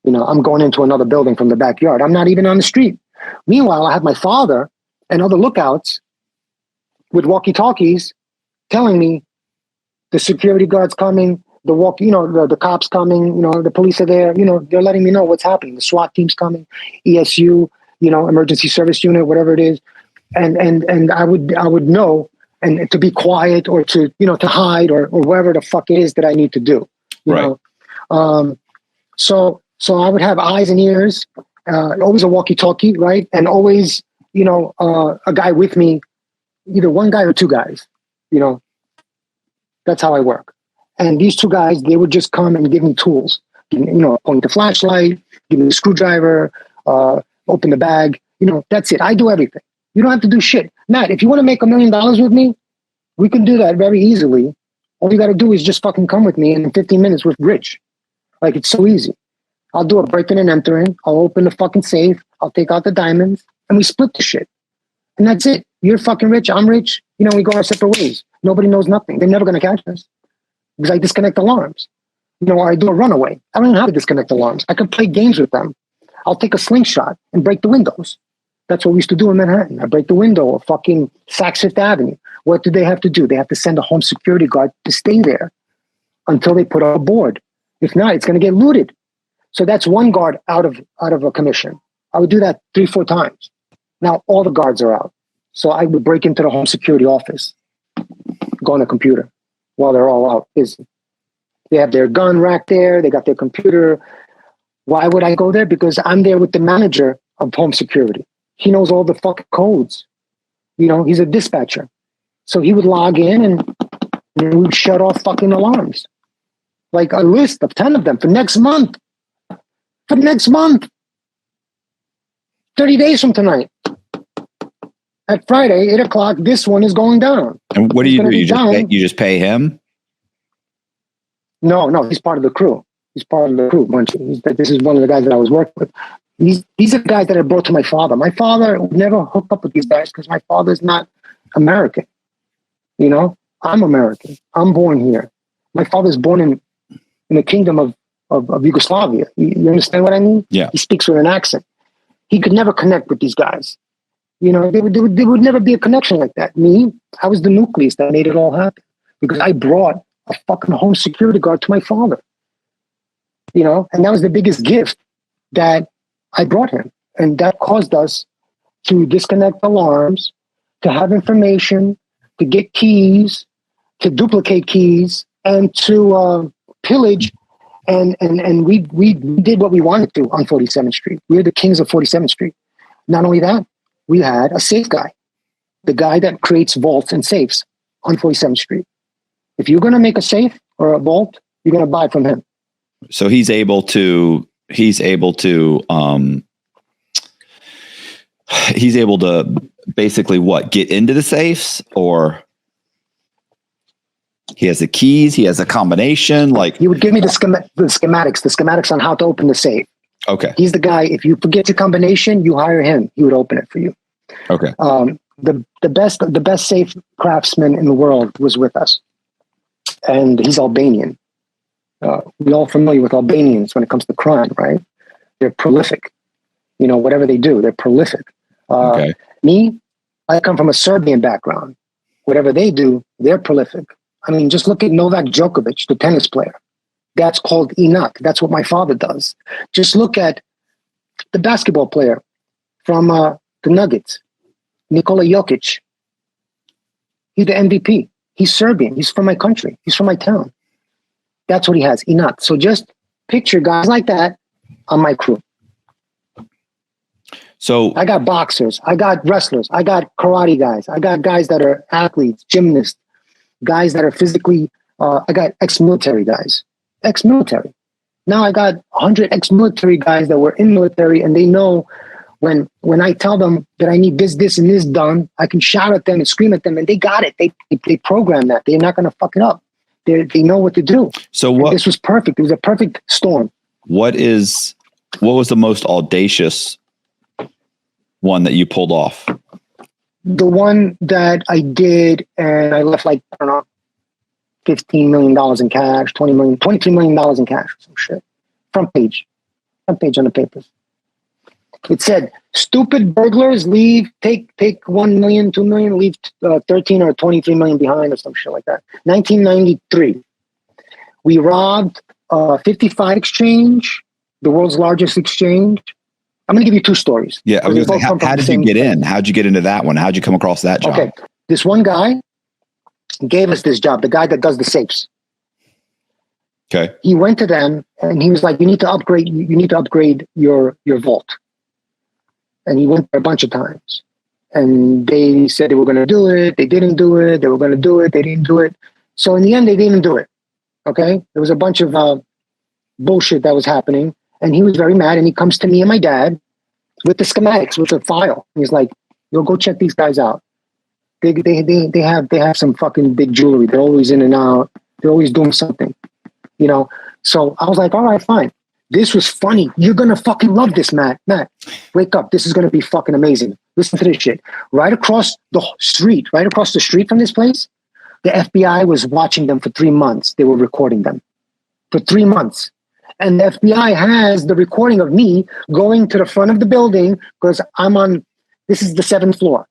You know, I'm going into another building from the backyard. I'm not even on the street. Meanwhile, I have my father and other lookouts with walkie-talkies telling me the security guard's coming, the cops coming, the police are there, they're letting me know what's happening. The SWAT team's coming, ESU, emergency service unit, whatever it is. And I would know, and to be quiet or to hide or whatever the fuck it is that I need to do. You know? So I would have eyes and ears, always a walkie-talkie, right? And always, a guy with me, either one guy or two guys, that's how I work. And these two guys, they would just come and give me tools, point the flashlight, give me the screwdriver, open the bag, that's it. I do everything. You don't have to do shit. Matt, if you want to make $1 million with me, we can do that very easily. All you got to do is just fucking come with me, and in 15 minutes we're rich. Like, it's so easy. I'll do a break-in and entering. I'll open the fucking safe. I'll take out the diamonds, and we split the shit. And that's it. You're fucking rich. I'm rich. We go our separate ways. Nobody knows nothing. They're never going to catch us because I disconnect alarms. Or I do a runaway. I don't even have to disconnect alarms. I can play games with them. I'll take a slingshot and break the windows. That's what we used to do in Manhattan. I break the window of fucking Saks Fifth Avenue. What do they have to do? They have to send a home security guard to stay there until they put up a board. If not, it's going to get looted. So that's one guard out of a commission. I would do that 3-4 times. Now all the guards are out. So I would break into the home security office, go on the computer while they're all out busy. They have their gun rack there. They got their computer. Why would I go there? Because I'm there with the manager of home security. He knows all the fucking codes. He's a dispatcher. So he would log in and we would shut off fucking alarms. Like a list of 10 of them for next month. 30 days from tonight. At Friday, 8 o'clock, this one is going down. And what do? You just pay him? No, he's part of the crew. He's part of the crew. This is one of the guys that I was working with. These are guys that I brought to my father. My father would never hook up with these guys because my father's not American. I'm American. I'm born here. My father's born in the kingdom of Yugoslavia. You understand what I mean? Yeah. He speaks with an accent. He could never connect with these guys. There would never be a connection like that. Me, I was the nucleus that made it all happen because I brought a fucking home security guard to my father. And that was the biggest gift that I brought him. And that caused us to disconnect alarms, to have information, to get keys, to duplicate keys, and to pillage. And we did what we wanted to on 47th Street. We're the kings of 47th Street. Not only that, we had a safe guy, the guy that creates vaults and safes on 47th Street. If you're going to make a safe or a vault, you're going to buy from him. So he's able to basically get into the safes, or he has the keys, he has a combination. Like, he would give me the schematics on how to open the safe. Okay. He's the guy. If you forget your combination, you hire him. He would open it for you. Okay. The best safe craftsman in the world was with us, and he's Albanian. We're all familiar with Albanians when it comes to crime, right? They're prolific. Whatever they do, they're prolific. Okay. Me, I come from a Serbian background. Whatever they do, they're prolific. I mean, just look at Novak Djokovic, the tennis player. That's called inat. That's what my father does. Just look at the basketball player from the Nuggets, Nikola Jokic. He's the MVP. He's Serbian. He's from my country. He's from my town. That's what he has, inat. So just picture guys like that on my crew. So I got boxers. I got wrestlers. I got karate guys. I got guys that are athletes, gymnasts, guys that are physically, I got ex-military guys. Ex-military. Now I got 100 ex-military guys that were in military, and they know when I tell them that I need this, and this done, I can shout at them and scream at them, and they got it. They program that. They're not going to fuck it up. They know what to do. So this was perfect. It was a perfect storm. What was the most audacious one that you pulled off? The one that I did, and I left $15 million in cash, $23 million in cash, some shit. Front page on the papers. It said, stupid burglars take 1 million, 2 million, leave 13 or 23 million behind or some shit like that. 1993. We robbed 55 Exchange, the world's largest exchange. I'm going to give you two stories. Yeah, I was going to say, how did you get in? How'd you get into that one? How'd you come across that job? Okay, this one guy gave us this job, the guy that does the safes. Okay. He went to them and he was like, you need to upgrade your vault. And he went there a bunch of times. And they said they were going to do it. They didn't do it. They were going to do it. They didn't do it. So in the end, they didn't do it. Okay? There was a bunch of bullshit that was happening. And he was very mad. And he comes to me and my dad with the schematics, with the file. He's like, yo, go check these guys out. They have some fucking big jewelry. They're always in and out. They're always doing something. You know? So I was like, all right, fine. This was funny. You're going to fucking love this, Matt. Matt, wake up. This is going to be fucking amazing. Listen to this shit. Right across the street from this place, the FBI was watching them for 3 months. They were recording them for 3 months. And the FBI has the recording of me going to the front of the building because this is the 7th floor.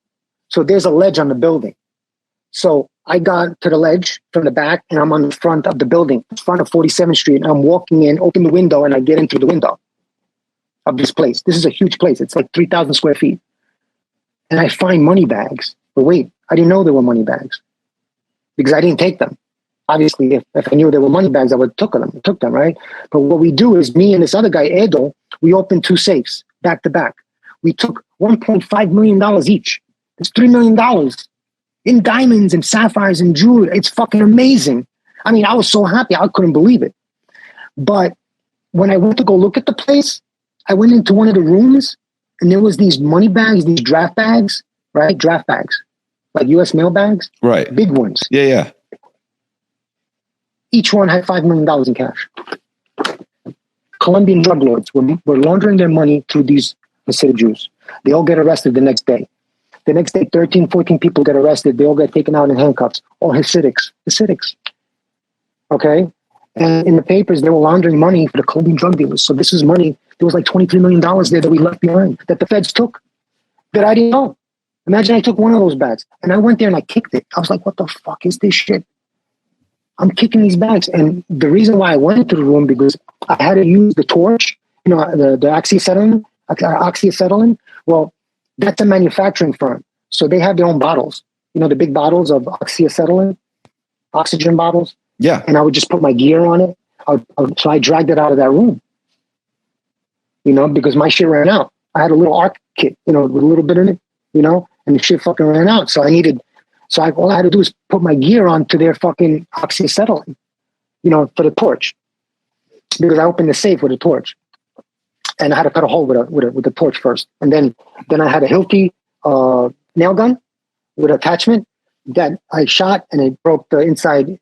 So there's a ledge on the building. So I got to the ledge from the back and I'm on the front of the building, in front of 47th Street. And I'm walking in, open the window, and I get in through the window of this place. This is a huge place. It's like 3,000 square feet. And I find money bags. But wait, I didn't know there were money bags because I didn't take them. Obviously, if I knew there were money bags, I would have took them, right? But what we do is me and this other guy, Edo, we opened 2 safes back to back. We took $1.5 million each. It's $3 million. In diamonds and sapphires and jewelry. It's fucking amazing. I mean, I was so happy. I couldn't believe it. But when I went to go look at the place, I went into one of the rooms and there was these money bags, these draft bags, right? Draft bags, like U.S. mail bags. Right. Big ones. Yeah, yeah. Each one had $5 million in cash. Colombian drug lords were laundering their money through these Hasidic Jews. They all get arrested the next day. The next day, 13, 14 people get arrested. They all get taken out in handcuffs. All Hasidics. Okay? And in the papers, they were laundering money for the Colombian drug dealers. So this is money. There was like $23 million there that we left behind, that the feds took, that I didn't know. Imagine I took one of those bags. And I went there and I kicked it. I was like, what the fuck is this shit? I'm kicking these bags. And the reason why I went into the room, because I had to use the torch, the oxyacetylene. Well, that's a manufacturing firm. So they have their own bottles, the big bottles of oxyacetylene, oxygen bottles. Yeah. And I would just put my gear on it. So I dragged it out of that room, because my shit ran out. I had a little ARC kit, with a little bit in it, and the shit fucking ran out. So all I had to do is put my gear on to their fucking oxyacetylene, for the torch. Because I opened the safe with a torch. And I had to cut a hole with a torch first. And then I had a Hilti nail gun with attachment that I shot, and it broke the inside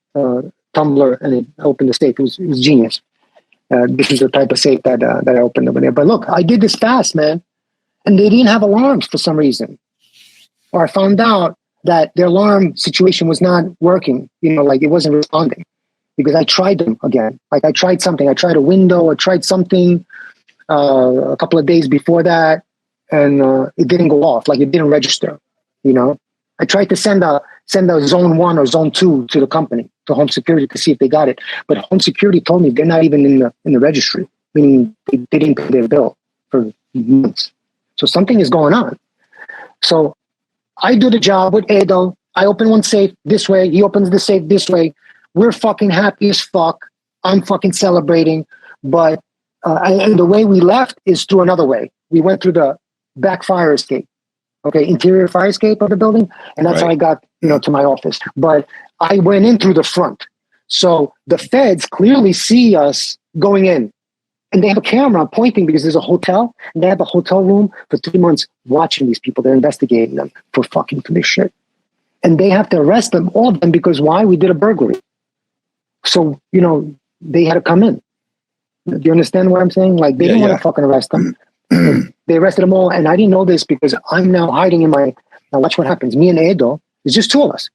tumbler, and it opened the safe. It was genius. This is the type of safe that I opened over there. But look, I did this fast, man. And they didn't have alarms for some reason. Or I found out that their alarm situation was not working, like it wasn't responding. Because I tried them again. Like I tried something. I tried a window. I tried something a couple of days before that, and it didn't go off. Like it didn't register. I tried to send a zone 1 or zone 2 to the company, to home security, to see if they got it. But home security told me they're not even in the registry, meaning they didn't pay their bill for months. So something is going on. So I do the job with Edo. I open one safe this way. He opens the safe this way. We're fucking happy as fuck. I'm fucking celebrating. But and the way we left is through another way. We went through the back fire escape, interior fire escape of the building, and that's how I got, to my office. But I went in through the front, so the feds clearly see us going in, and they have a camera pointing because there's a hotel, and they have a hotel room for 3 months watching these people. They're investigating them for this shit, and they have to arrest them, all of them, because why? We did a burglary, so they had to come in. Do you understand what I'm saying? Like, they didn't want to fucking arrest them. They arrested them all, and I didn't know this because I'm now hiding in my... Now watch what happens. Me and Edo, it's just 2 of us.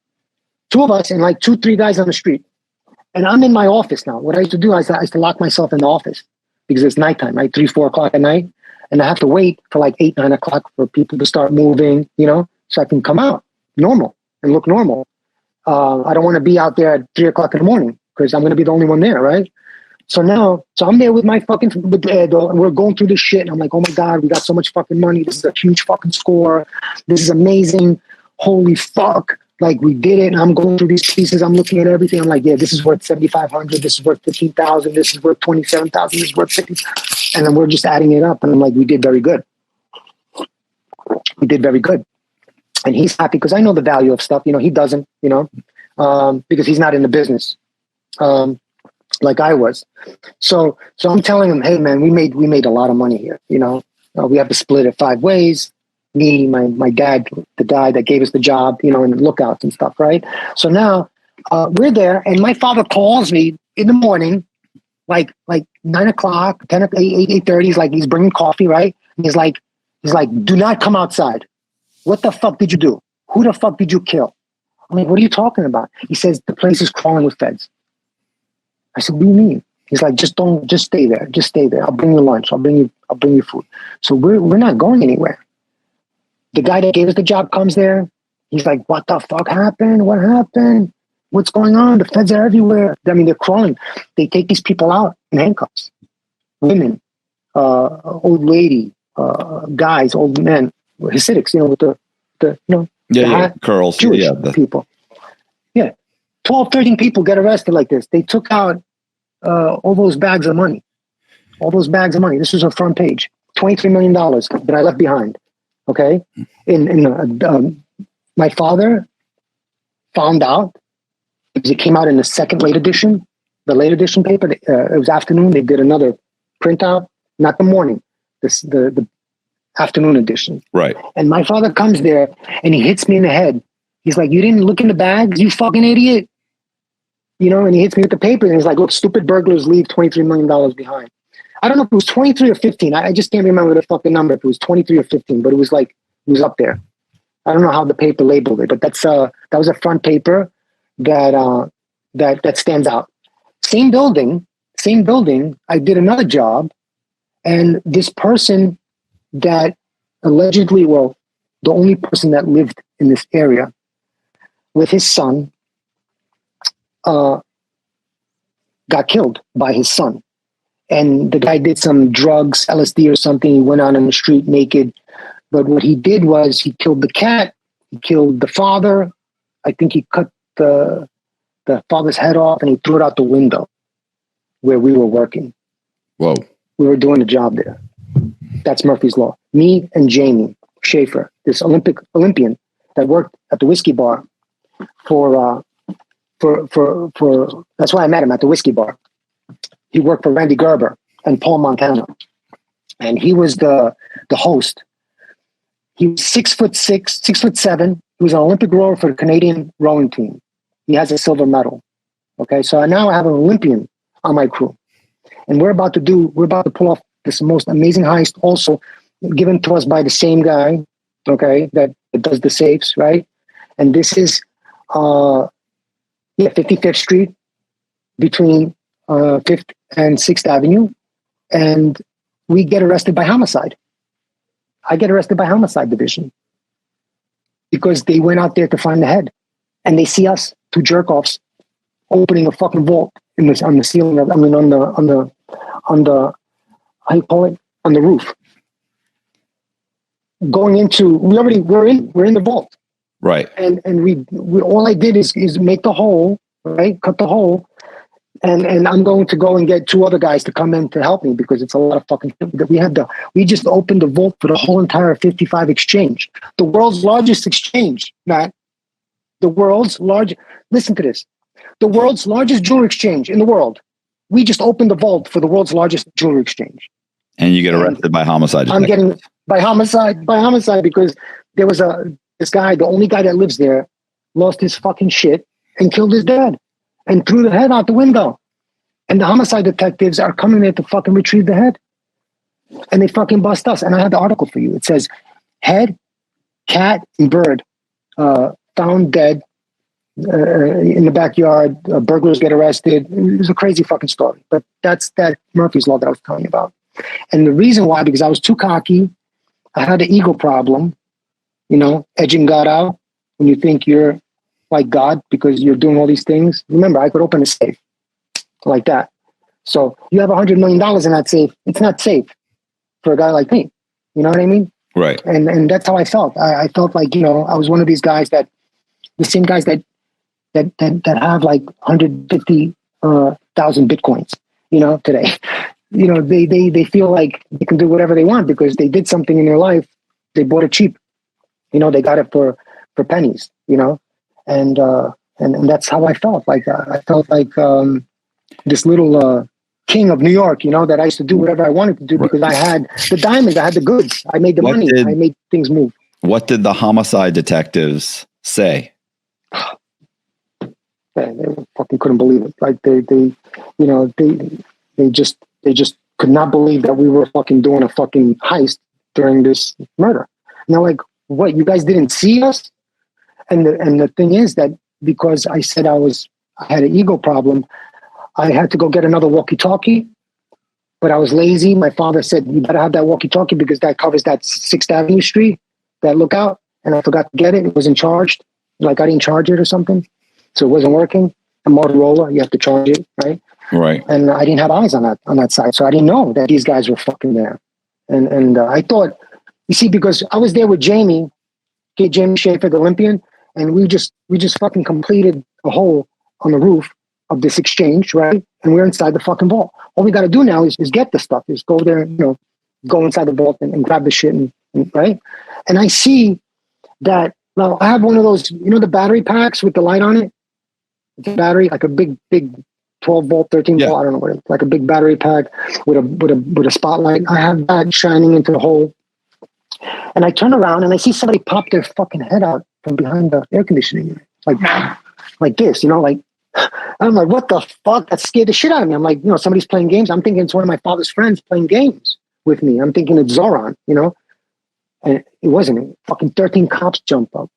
2 of us and like 2, 3 guys on the street. And I'm in my office now. What I used to do, I used to lock myself in the office because it's nighttime, right? 3, 4 o'clock at night. And I have to wait for like 8, 9 o'clock for people to start moving, so I can come out normal and look normal. I don't want to be out there at 3 o'clock in the morning because I'm going to be the only one there, right? So I'm there with my fucking, and we're going through this shit. And I'm like, oh my God, we got so much fucking money. This is a huge fucking score. This is amazing. Holy fuck. Like, we did it. And I'm going through these pieces. I'm looking at everything. I'm like, yeah, this is worth 7,500. This is worth 15,000. This is worth 27,000. This is worth 50. And then we're just adding it up. And I'm like, we did very good. We did very good. And he's happy because I know the value of stuff. He doesn't, because he's not in the business. Like I was. So I'm telling him, hey man, we made a lot of money here. We have to split it 5 ways. Me, my dad, the guy that gave us the job, and lookouts and stuff, right? So now we're there, and my father calls me in the morning, like 9 o'clock, 10 8:30. He's like, he's bringing coffee, right? And he's like, do not come outside. What the fuck did you do? Who the fuck did you kill? I'm like, what are you talking about? He says the place is crawling with feds. I said, what do you mean? He's like, just stay there. Just stay there. I'll bring you lunch. I'll bring you food. So we're not going anywhere. The guy that gave us the job comes there. He's like, what the fuck happened? What happened? What's going on? The feds are everywhere. I mean, they're crawling. They take these people out in handcuffs. Women, old lady, guys, old men, Hasidics, with the hat, curls. Jewish people. Yeah. 12, 13 people get arrested like this. They took out all those bags of money. All those bags of money. This was a front page. $23 million that I left behind. Okay? My father found out because it came out in the second late edition, the late edition paper. It was afternoon. They did another printout, not the morning, the afternoon edition. Right. And my father comes there and he hits me in the head. He's like, you didn't look in the bags, you fucking idiot. And he hits me with the paper and he's like, look, stupid burglars leave $23 million behind. I don't know if it was 23 or 15. I just can't remember the fucking number, if it was 23 or 15, but it was up there. I don't know how the paper labeled it, but that was a front paper that stands out. Same building. I did another job, and this person that allegedly, the only person that lived in this area with his son, got killed by his son. And the guy did some drugs, LSD or something. He went out on the street naked. But what he did was he killed the cat. He killed the father. I think he cut the father's head off and he threw it out the window where we were working. Whoa. We were doing a job there. That's Murphy's Law. Me and Jamie Schaefer, this Olympian that worked at the whiskey bar for that's why I met him at the whiskey bar. He worked for Randy Gerber and Paul Montana. And he was the host. He was 6'6", 6'7". He was an Olympic rower for the Canadian rowing team. He has a silver medal. Okay, so now I have an Olympian on my crew. And we're about to pull off this most amazing heist, also given to us by the same guy, okay, that does the safes, right? And this is 55th Street between 5th and 6th Avenue. And we get arrested by homicide. I get arrested by homicide division because they went out there to find the head, and they see us, two jerk-offs, opening a fucking vault on the ceiling on the how you call it, on the roof. Going into, we're in the vault, right? And we all I did is make the hole, right? Cut the hole. And I'm going to go and get 2 other guys to come in to help me because it's a lot of fucking that we just opened the vault for the whole entire 55 exchange. The world's largest exchange, Matt. Listen to this. The world's largest jewelry exchange in the world. We just opened the vault for the world's largest jewelry exchange. And you get arrested by homicide. I'm getting by homicide because there was this guy, the only guy that lives there, lost his fucking shit and killed his dad. And threw the head out the window. And the homicide detectives are coming there to fucking retrieve the head. And they fucking bust us. And I have the article for you. It says, head, cat, and bird found dead in the backyard. Burglars get arrested. It was a crazy fucking story. But that's that Murphy's Law that I was telling you about. And the reason why, because I was too cocky. I had an ego problem, edging God out when you think you're like God because you're doing all these things. Remember, I could open a safe like that. So you have $100 million in that safe. It's not safe for a guy like me. You know what I mean? Right. And that's how I felt. I felt like, I was one of these guys the same guys that have like 150,000 Bitcoins, today. They feel like they can do whatever they want because they did something in their life. They bought it cheap. They got it for pennies, and that's how I felt. Like I felt like this little king of New York, that I used to do whatever I wanted to do because I had the diamonds, I had the goods, I made the money, I made things move. What did the homicide detectives say? They fucking couldn't believe it. Like they just could not believe that we were fucking doing a fucking heist during this murder. And they're like, what, you guys didn't see us? And the thing is that because I said I had an ego problem, I had to go get another walkie-talkie, but I was lazy. My father said, you better have that walkie-talkie because that covers that 6th Avenue street, that lookout. And I forgot to get it. It wasn't charged. Like I didn't charge it or something. So it wasn't working. A Motorola, you have to charge it, right? Right. And I didn't have eyes on that side. So I didn't know that these guys were fucking there. And I thought, you see, because I was there with Jamie Schaefer, the Olympian, and we just fucking completed a hole on the roof of this exchange, right? And we're inside the fucking vault. All we got to do now is get the stuff, is go there, go inside the vault and grab the shit, and right? And I see that, now I have one of those, the battery packs with the light on it? It's a battery, like a big 12 volt, 13 volt, I don't know what it is, like a big battery pack with a spotlight. I have that shining into the hole. And I turn around and I see somebody pop their fucking head out from behind the air conditioning unit. Like this, like, I'm like, what the fuck? That scared the shit out of me. I'm like, somebody's playing games. I'm thinking it's one of my father's friends playing games with me. I'm thinking it's Zoran, and it wasn't. Fucking 13 cops jump up.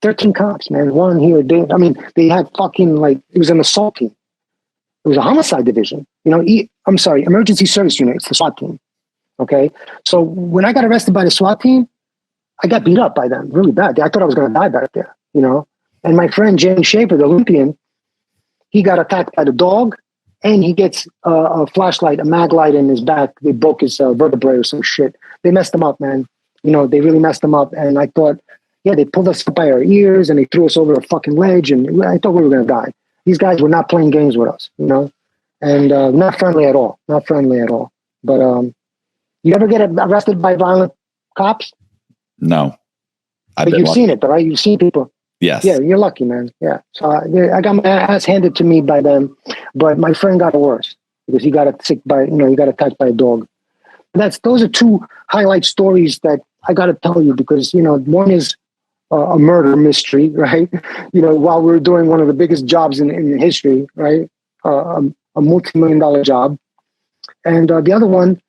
13 cops, man. One here. They had fucking, like, it was an assault team. It was a homicide division. I'm sorry, emergency service unit. It's the SWAT team. Okay. So when I got arrested by the SWAT team, I got beat up by them really bad. I thought I was going to die back there, And my friend, Jamie Schaefer, the Olympian, he got attacked by the dog and he gets a flashlight, a mag light in his back. They broke his vertebrae or some shit. They messed him up, man. They really messed him up. And I thought, they pulled us up by our ears and they threw us over a fucking ledge. And I thought we were going to die. These guys were not playing games with us, and not friendly at all. Not friendly at all. But you ever get arrested by violent cops? No. But you've seen it, right? You've seen people. Yes. Yeah, you're lucky, man. Yeah. So I got my ass handed to me by them, but my friend got it worse because he got attacked by a dog. Those are two highlight stories that I got to tell you because, one is a murder mystery, right? While we were doing one of the biggest jobs in history, right? A multi-million-dollar job. And the other one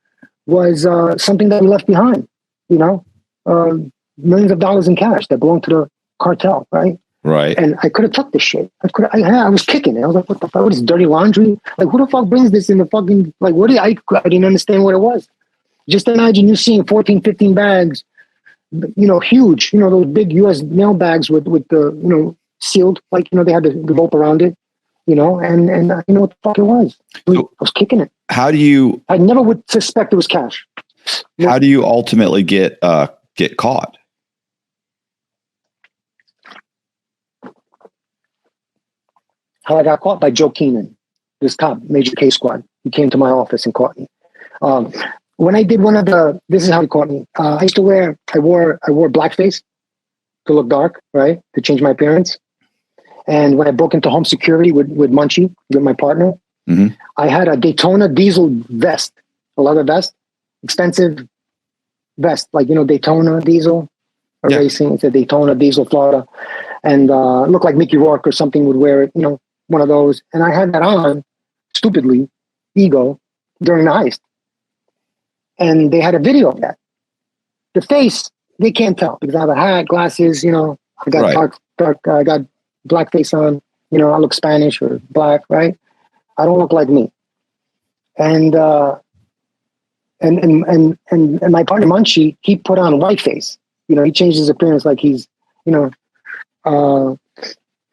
was something that we left behind, millions of dollars in cash that belonged to the cartel, right? Right. And I could have took this shit. I was kicking it. I was like, what the fuck? What is dirty laundry? Like, who the fuck brings this in the fucking, like, I didn't understand what it was. Just imagine you seeing 14, 15 bags, huge, those big US mail bags with the, sealed, like, they had the rope around it, and I know what the fuck it was. I was kicking it. How do you, I never would suspect it was cash. How do you ultimately get caught? How I got caught? By Joe Keenan, this cop, Major K Squad. He came to my office and caught me. When I did this is how he caught me. I wore blackface to look dark, right? To change my appearance. And when I broke into home security with Munchie, with my partner, I had a Daytona diesel vest, a leather vest, expensive vest, like, Daytona diesel racing. It's a Daytona diesel, Florida. And it looked like Mickey Rourke or something would wear it, one of those. And I had that on, stupidly, ego, during the heist. And they had a video of that. The face, they can't tell because I have a hat, glasses, I got dark, I got blackface on, I look Spanish or black, right? I don't look like me. And And my partner Munchie, he put on whiteface. You know, he changed his appearance like he's, you know,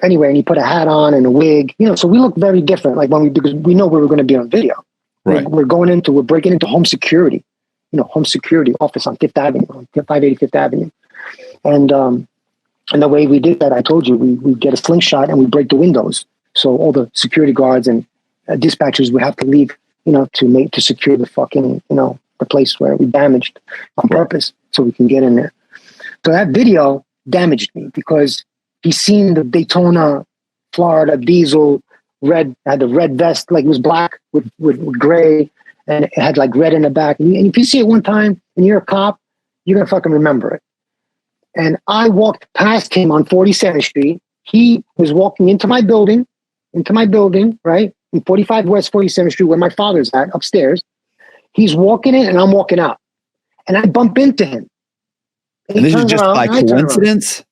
anyway, and he put a hat on and a wig. You know, so we look very different. Like because we know we were going to be on video. Right. We're breaking into home security. You know, home security office on Fifth Avenue, on 580 Fifth Avenue, and the way we did that, I told you, we get a slingshot and we break the windows. So all the security guards and dispatchers would have to leave, you know, to secure the fucking, you know, the place where we damaged on purpose so we can get in there. So that video damaged me because he's seen the Daytona, Florida diesel red, had the red vest, like it was black with gray, and it had like red in the back. And if you see it one time and you're a cop, you're going to fucking remember it. And I walked past him on 47th Street. He was walking into my building, right? In 45 West 47th Street, where my father's at, upstairs. He's walking in and I'm walking out. And I bump into him. And this is just by coincidence?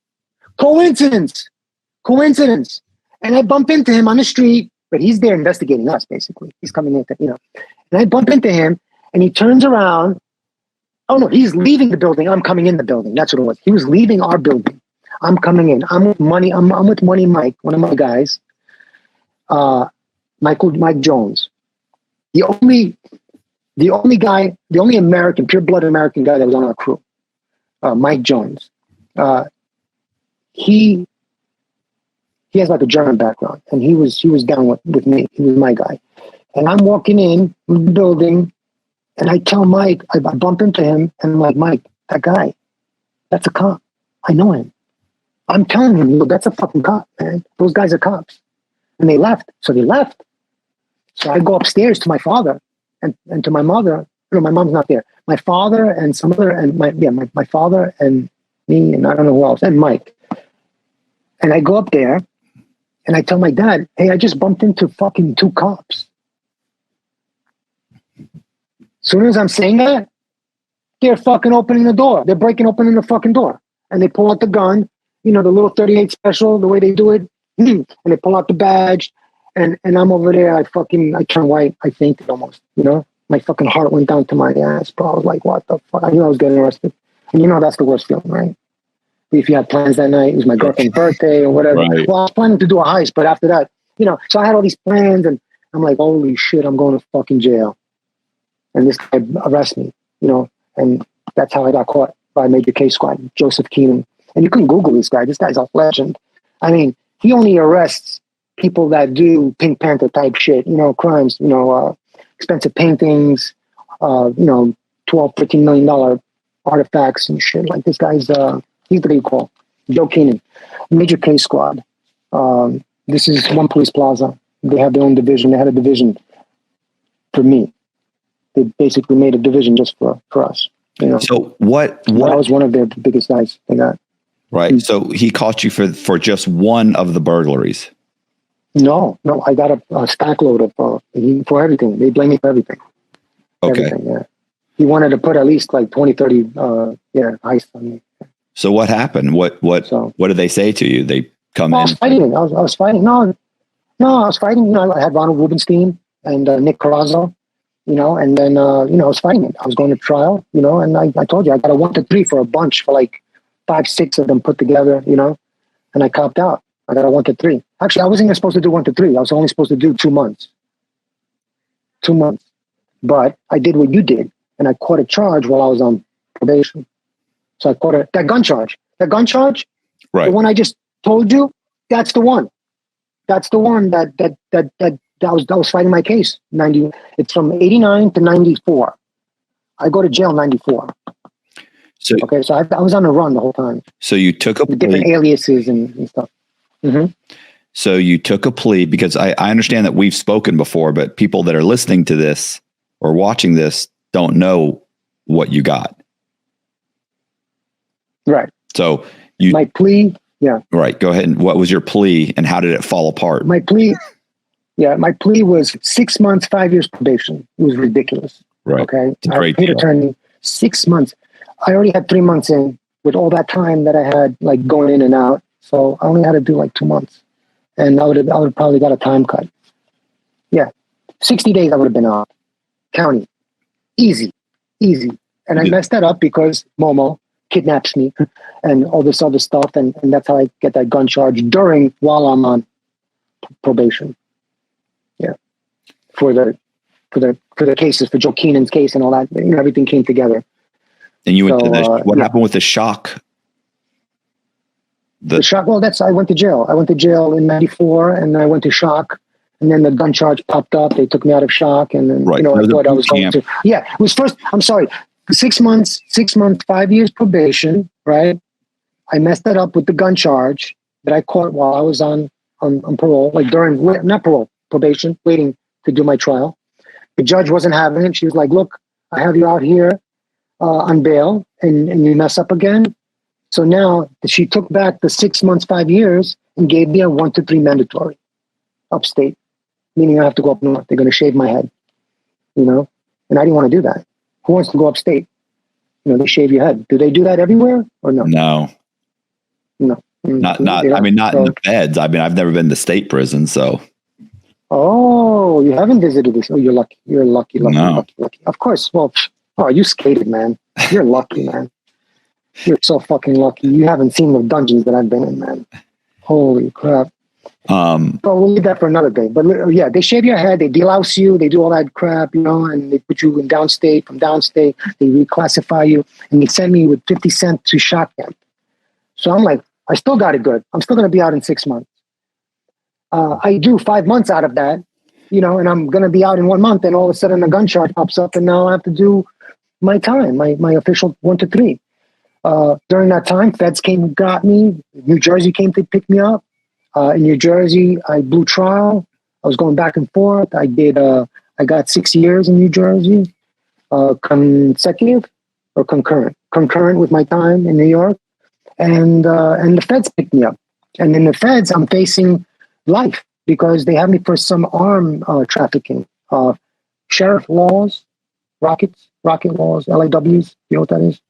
Coincidence. And I bump into him on the street, but he's there investigating us, basically. He's coming in, you know. And I bump into him and he turns around. Oh no, he's leaving the building. I'm coming in the building. That's what it was. He was leaving our building. I'm coming in. I'm with Money. I'm with Money Mike, one of my guys. Mike Jones. The only American, pure blood American guy that was on our crew. Mike Jones. He has like a German background, and he was down with me. He was my guy. And I'm walking in the building. And I tell Mike, I bump into him, and I'm like, Mike, that guy, that's a cop. I know him. I'm telling him, look, that's a fucking cop, man. Those guys are cops. And they left. So So I go upstairs to my father and to my mother. No, my mom's not there. My father and some other, and my father and me, and I don't know who else, and Mike. And I go up there, and I tell my dad, hey, I just bumped into fucking 2 cops. As soon as I'm saying that, they're fucking opening the door. They're breaking open the fucking door. And they pull out the gun, you know, the little 38 special, the way they do it. And they pull out the badge. And I'm over there. I turn white. I fainted almost, you know. My fucking heart went down to my ass, bro. I was like, what the fuck? I knew I was getting arrested. And you know that's the worst feeling, right? If you had plans that night, it was my girlfriend's birthday or whatever. Right. Well, I was planning to do a heist, but after that, you know, so I had all these plans and I'm like, holy shit, I'm going to fucking jail. And this guy arrests me, you know, and that's how I got caught by Major K Squad, Joseph Keenan. And you can Google this guy. This guy's a legend. I mean, he only arrests people that do Pink Panther type shit, you know, crimes, you know, expensive paintings, you know, $12-13 million artifacts and shit. Like this guy's, he's what you call Joe Keenan, Major K Squad. This is One Police Plaza. They have their own division. They had a division for me. They basically made a division just for us. You know? So what I was one of their biggest guys they got. Right. So he caught you for just one of the burglaries. No, I got a stack load of for everything. They blame me for everything. Okay. Everything, yeah. He wanted to put at least like 20, 30 heists on me. So what happened? What did they say to you? They come in. I was fighting. I was fighting. No, I was fighting. You know, I had Ronald Rubenstein and Nick Carrazzo. You know, and then, you know, I was fighting it. I was going to trial, you know, and I told you, I got a 1 to 3 for a bunch for like 5-6 of them put together, you know, and I copped out. I got a 1 to 3. Actually, I wasn't even supposed to do 1 to 3. I was only supposed to do 2 months. 2 months. But I did what you did, and I caught a charge while I was on probation. So I caught that gun charge. That gun charge, right? The one I just told you, that's the one. That's the one that was fighting my case. It's from 89 to 94. I go to jail 94. So I was on the run the whole time. So you took a plea. Different aliases and stuff. Mm-hmm. So you took a plea because I understand that we've spoken before, but people that are listening to this or watching this don't know what you got. Right. So my plea. Yeah. Right. Go ahead. And what was your plea and how did it fall apart? My plea was 6 months, 5 years probation. It was ridiculous. Right. Okay. I paid attorney 6 months. I already had 3 months in with all that time that I had like going in and out. So I only had to do like 2 months and I would have probably got a time cut. Yeah. 60 days I would have been out. County. Easy. Easy. And I messed that up because Momo kidnaps me and all this other stuff. And that's how I get that gun charge while I'm on probation. Yeah. For the cases, for Joe Keenan's case and all that, everything came together. And you went to what happened with the shock? The shock. Well, I went to jail. I went to jail in 94 and I went to shock. And then the gun charge popped up. They took me out of shock. And then, I thought I was going to. Yeah. It was first, I'm sorry, 6 months, 5 years probation, right? I messed that up with the gun charge that I caught while I was on parole, like not parole, probation, waiting to do my trial. The judge wasn't having it. She was like, look, I have you out here on bail and you mess up again. So now she took back the 6 months, 5 years and gave me a 1 to 3 mandatory upstate, meaning I have to go up north. They're going to shave my head, and I didn't want to do that. Who wants to go upstate? They shave your head. Do they do that everywhere or no? No. Not in the feds. I mean, I've never been to state prison, so. Oh, you haven't visited this. Oh, you're lucky. You're lucky. No. Lucky. Of course. Well, you skated, man. You're lucky, man. You're so fucking lucky. You haven't seen the dungeons that I've been in, man. Holy crap. But we'll leave that for another day. But yeah, they shave your head, they delouse you, they do all that crap, and they put you in downstate. From downstate, they reclassify you, and they send me with 50 cents to shock camp. So I'm like, I still got it good. I'm still going to be out in 6 months. I do 5 months out of that, and I'm going to be out in 1 month, and all of a sudden a gun charge pops up, and now I have to do my time, my official 1 to 3. During that time, feds got me. New Jersey came to pick me up. In New Jersey, I blew trial. I was going back and forth. I got 6 years in New Jersey, consecutive or concurrent. Concurrent with my time in New York. And the feds picked me up. And in the feds, I'm facing life because they have me for some arm trafficking. Sheriff laws, rocket laws, LAWs. You know what that is?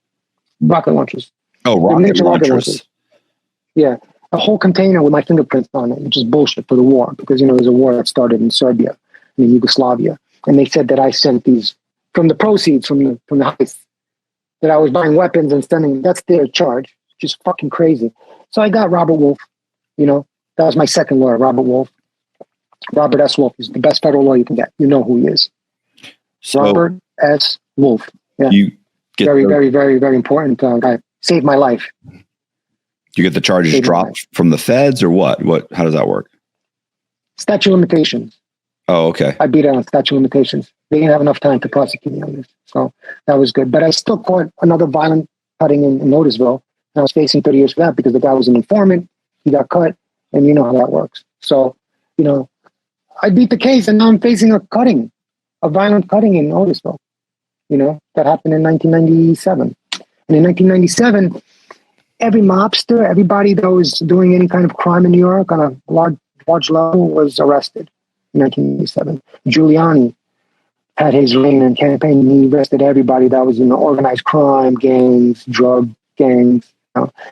Rocket launchers. Oh, rocket launchers. Yeah. A whole container with my fingerprints on it, which is bullshit for the war because, there's a war that started in Serbia and in Yugoslavia. And they said that I sent these from the proceeds from the heist, that I was buying weapons and sending. That's their charge, which is fucking crazy. So I got Robert Wolf, that was my second lawyer, Robert Wolf. Robert S. Wolf is the best federal lawyer you can get. You know who he is. So Robert S. Wolf. Yeah. Very, very, very, very important guy. Saved my life. You get the charges dropped from the feds or what? How does that work? Statute of limitations. Oh, okay. I beat it on statute of limitations. They didn't have enough time to prosecute me on this. So that was good. But I still caught another violent cutting in Notisville. And I was facing 30 years for that because the guy was an informant. He got cut. And you know how that works. So, I beat the case and now I'm facing a violent cutting in Notisville. That happened in 1997. And in 1997, every mobster, everybody that was doing any kind of crime in New York on a large level was arrested in 1997. Giuliani had his reign and campaign. He arrested everybody that was in organized crime, gangs, drug gangs.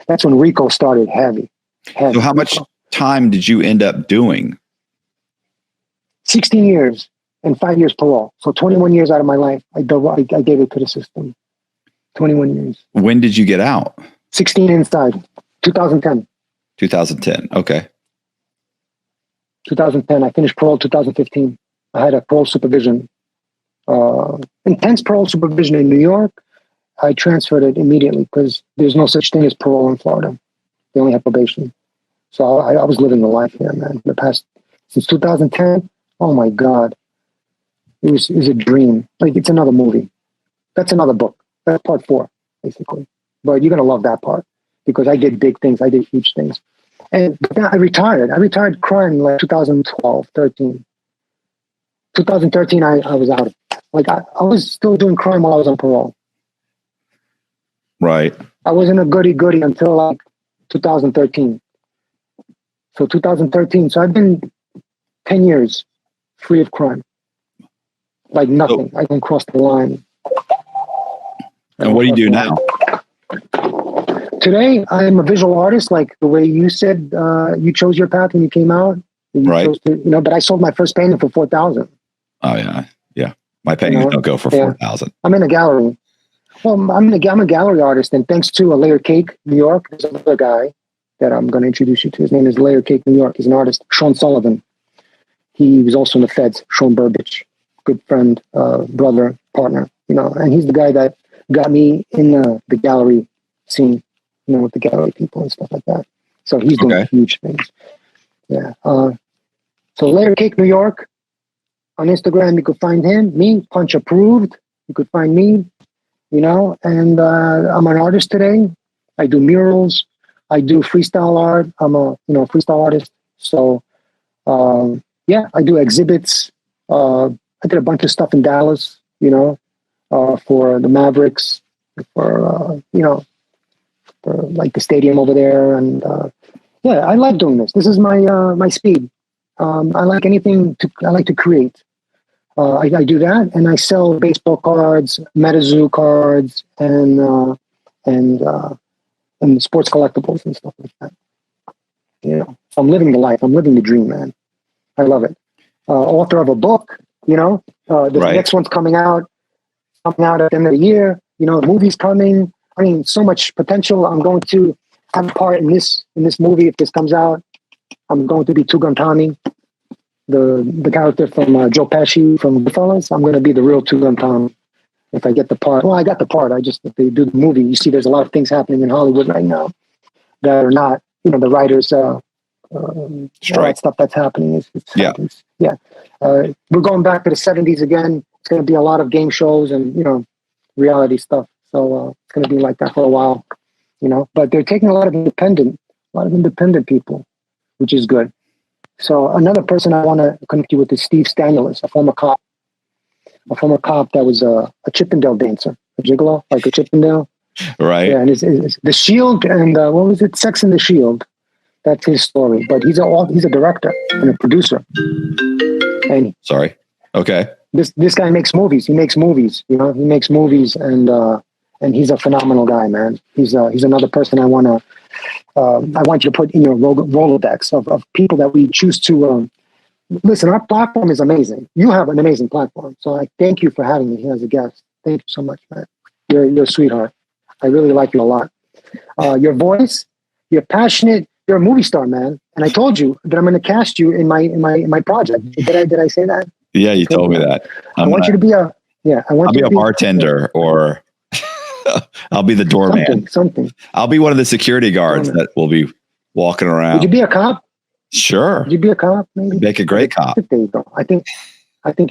That's when RICO started heavy. So how much time did you end up doing? 16 years and 5 years parole. So 21 years out of my life, I gave it to the system. 21 years. When did you get out? 16 inside. 2010. 2010. Okay. 2010. I finished parole 2015. I had a parole supervision, intense parole supervision in New York. I transferred it immediately because there's no such thing as parole in Florida. They only have probation. So I was living the life here, man. Since 2010, oh my God. It was a dream. Like, it's another movie. That's another book. That's part 4, basically. But you're going to love that part because I did big things. I did huge things. And I retired. I retired crime in like 2012, 13. 2013, I was out. Like, I was still doing crime while I was on parole. Right. I wasn't a goody-goody until like 2013. So 2013. So I've been 10 years free of crime. Like nothing. I can cross the line. And what do you do now? Today, I'm a visual artist, like the way you said you chose your path when you came out. Right. But I sold my first painting for $4,000. Oh, yeah. Yeah. My paintings don't go for $4,000. I'm in a gallery. Well, I'm a gallery artist, and thanks to a Layer Cake New York, there's another guy that I'm going to introduce you to. His name is Layer Cake New York. He's an artist, Sean Sullivan. He was also in the Feds, Sean Burbage, good friend, brother, partner, and he's the guy that got me in the gallery scene, with the gallery people and stuff like that. So he's doing huge things. Yeah. So Layer Cake New York on Instagram, you could find him. Me, Punch Approved. You could find me, and I'm an artist today. I do murals. I do freestyle art. I'm a freestyle artist. So I do exhibits. I did a bunch of stuff in Dallas, for the Mavericks, for like the stadium over there, and I like doing this. This is my speed. I like anything. I like to create. I do that, and I sell baseball cards, MetaZoo cards, and sports collectibles and stuff like that. I'm living the life. I'm living the dream, man. I love it. Author of a book. The next one's coming out at the end of the year. The movie's coming. I mean, so much potential. I'm going to have a part in this movie if this comes out. I'm going to be Tommy, the character from Joe Pesci from Goodfellas. I'm going to be the real Tommy if I get the part. Well, I got the part. If they do the movie, you see, there's a lot of things happening in Hollywood right now that are not, the writers, all that stuff that's happening. Happens. Yeah. We're going back to the 70s again. It's going to be a lot of game shows and, reality stuff. So it's going to be like that for a while, but they're taking a lot of independent people, which is good. So another person I want to connect you with is Steve Stanulus, a former cop that was a Chippendale dancer, a gigolo, like a Chippendale. Right. Yeah, and it's The Shield and what was it? Sex and the Shield. That's his story. But he's a director and a producer. And sorry. Okay. This guy makes movies. He makes movies. He makes movies, and he's a phenomenal guy, man. He's another person I want you to put in your Rolodex of people that we choose to listen. Our platform is amazing. You have an amazing platform, so I thank you for having me here as a guest. Thank you so much, man. You're a sweetheart. I really like you a lot. Your voice, you're passionate. You're a movie star, man. And I told you that I'm going to cast you in my project. Did I say that? Yeah, you told me that. I want you to be I'll be a bartender, or I'll be the doorman. Something. I'll be one of the security guards that will be walking around. Would you be a cop? Sure. Would you be a cop? Maybe? Make a great cop. There you go. I think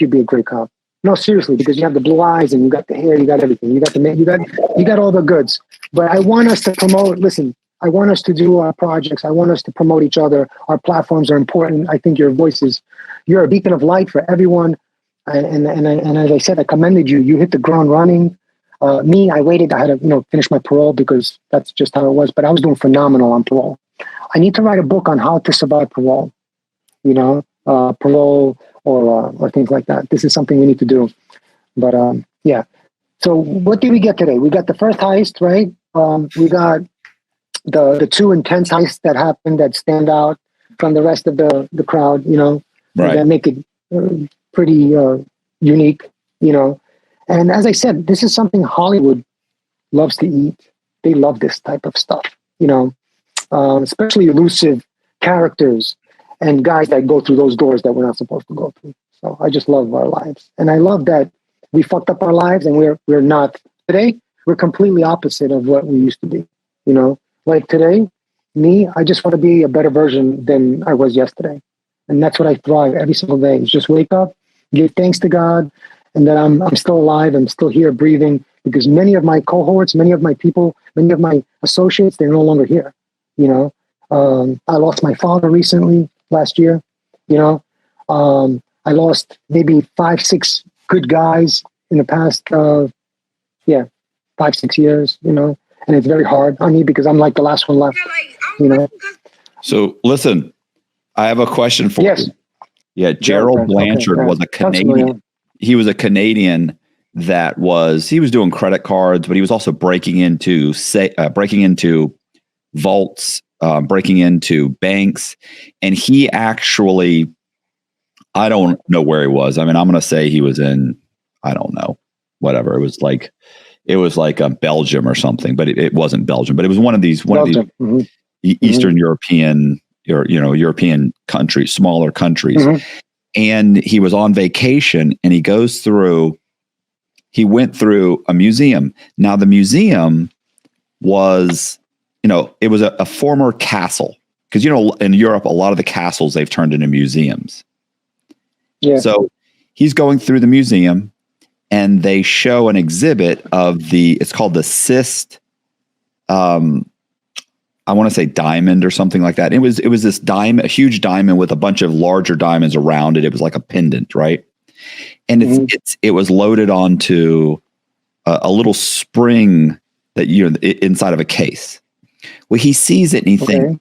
you'd be a great cop. No, seriously, because you have the blue eyes and you got the hair, you got everything. You got all the goods. But I want us to promote. Listen, I want us to do our projects. I want us to promote each other. Our platforms are important. I think your voices. You're a beacon of light for everyone. And as I said, I commended you. You hit the ground running. Me, I waited. I had to, finish my parole because that's just how it was. But I was doing phenomenal on parole. I need to write a book on how to survive parole. Parole or things like that. This is something we need to do. But yeah. So what did we get today? We got the first heist, right? We got the two intense heists that happened that stand out from the rest of the crowd. Right. That make it pretty unique. And as I said, this is something Hollywood loves to eat. They love this type of stuff. Especially elusive characters and guys that go through those doors that we're not supposed to go through. So I just love our lives. And I love that we fucked up our lives and we're not. Today, we're completely opposite of what we used to be. Like today, me, I just want to be a better version than I was yesterday. And that's what I thrive every single day is just wake up, give thanks to God, and that I'm still alive. I'm still here breathing because many of my cohorts, many of my people, many of my associates, they're no longer here. I lost my father recently last year. I lost maybe 5-6 good guys in the past 5-6 years, and it's very hard on me because I'm like the last one left. So listen, I have a question for you. Yeah, Gerald Blanchard was a Canadian. He was a Canadian that he was doing credit cards, but he was also breaking into vaults, breaking into banks. And he actually, I don't know where he was. I mean, I'm going to say he was in, I don't know, whatever. It was like It was like Belgium or something, but it wasn't Belgium. But it was one of these mm-hmm. Eastern European, or European countries, smaller countries. Mm-hmm. And he was on vacation, and he went through a museum. Now the museum was, it was a former castle, because in Europe a lot of the castles they've turned into museums. Yeah. So he's going through the museum, and they show an exhibit of it's called the cyst. I want to say diamond or something like that. It was this diamond, a huge diamond with a bunch of larger diamonds around it. It was like a pendant, right? And it was loaded onto a little spring that inside of a case. Well, he sees it and he thinks,